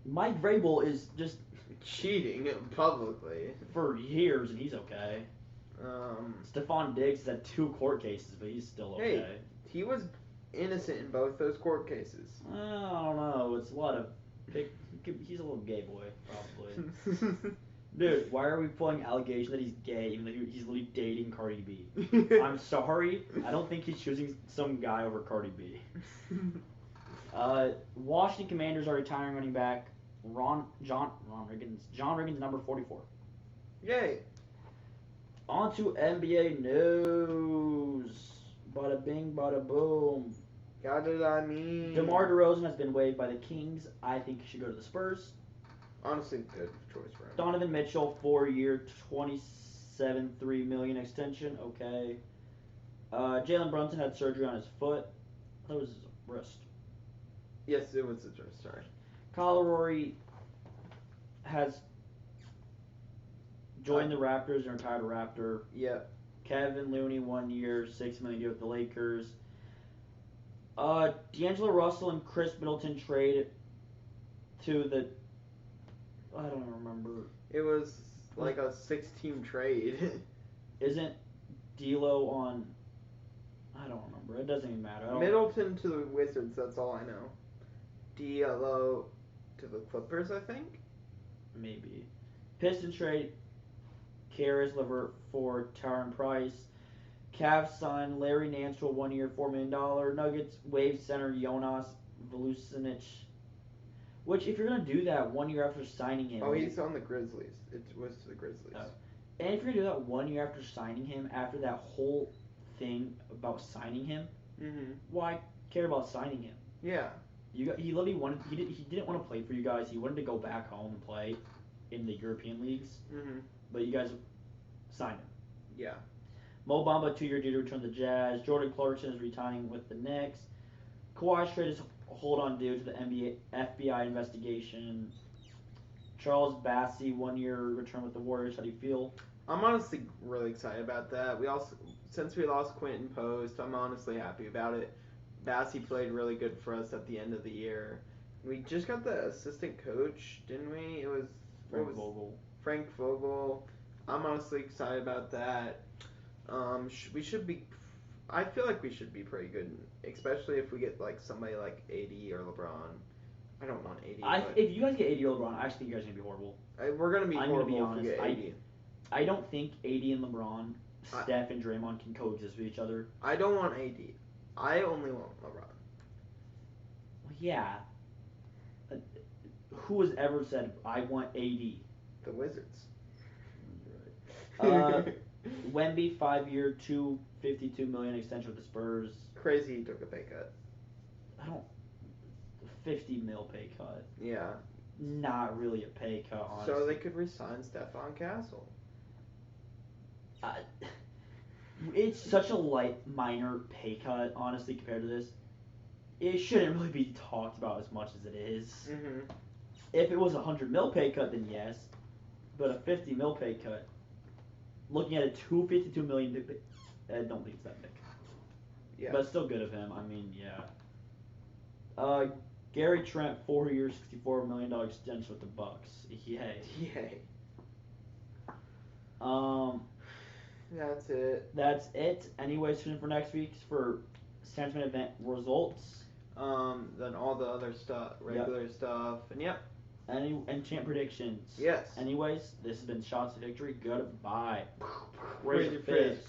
Mike Vrabel is just cheating publicly for years, and he's okay. Stephon Diggs has had 2 court cases, but he's still okay. Hey, he was innocent in both those court cases. I don't know. It's a lot of he's a little gay boy, probably. Dude, why are we pulling allegation that he's gay even though he's literally dating Cardi B? I'm sorry. I don't think he's choosing some guy over Cardi B. Washington Commanders are retiring running back John Riggins, number 44. Yay. On to NBA news. Bada bing, bada boom. Got it, I mean. DeMar DeRozan has been waived by the Kings. I think he should go to the Spurs. Honestly, good choice for him. Donovan Mitchell, 4-year, $27.3 million extension. Okay. Jalen Brunson had surgery on his foot. That was his wrist. Yes, it was his wrist. Sorry. Kyle Lowry has joined the Raptors and retired a Raptor. Yep. Kevin Looney, 1 year, $6 million deal with the Lakers. D'Angelo Russell and Chris Middleton trade to the. I don't remember. It was like a 6-team trade. Isn't D'Lo on? I don't remember. It doesn't even matter. Middleton to the Wizards. That's all I know. D'Lo to the Clippers, I think. Maybe. Pistons trade Karis LeVert for Taron Price. Cavs signed Larry Nance to a 1-year, $4 million. Nuggets wave center Jonas Vucevic. Which, if you're going to do that 1 year after signing him... Oh, he's on the Grizzlies. It was the Grizzlies. Oh. And if you're going to do that 1 year after signing him, after that whole thing about signing him, why care about signing him? Yeah. He literally wanted... He didn't want to play for you guys. He wanted to go back home and play in the European leagues. But you guys signed him. Yeah. Mo Bamba, 2-year deal to return to the Jazz. Jordan Clarkson is retiring with the Knicks. Kawhi's trade is hold on due to the FBI investigation. Charles Bassey, 1 year return with the Warriors. How do you feel? I'm honestly really excited about that. Since we lost Quentin Post, I'm honestly happy about it. Bassey played really good for us at the end of the year. We just got the assistant coach, didn't we? It was Frank Vogel. I'm honestly excited about that. We should be. I feel like we should be pretty good, especially if we get like somebody like AD or LeBron. I don't want AD. If you guys get AD or LeBron, I actually think you guys are gonna be horrible. We're gonna be horrible. I'm gonna be honest. If we get AD. I don't think AD and LeBron, Steph and Draymond can coexist with each other. I don't want AD. I only want LeBron. Well, yeah. Who has ever said I want AD? The Wizards. Wemby, 5-year, $252 million extension with the Spurs. Crazy he took a pay cut. 50 mil pay cut. Yeah. Not really a pay cut, honestly. So they could resign Stephon Castle. It's such a light, minor pay cut, honestly, compared to this. It shouldn't really be talked about as much as it is. If it was a 100 mil pay cut, then yes. But a 50 mil pay cut, looking at a $252 million, I don't think it's that big. Yeah. But still good of him. I mean, yeah. Gary Trent, 4-year, $64 million extension with the Bucks. Yay. Yay. That's it. Anyways, tune in for next week's for Sandman event results. Then all the other stuff, regular stuff, and and champ predictions. Yes. Anyways, this has been Shots of Victory. Goodbye. Raise your fist.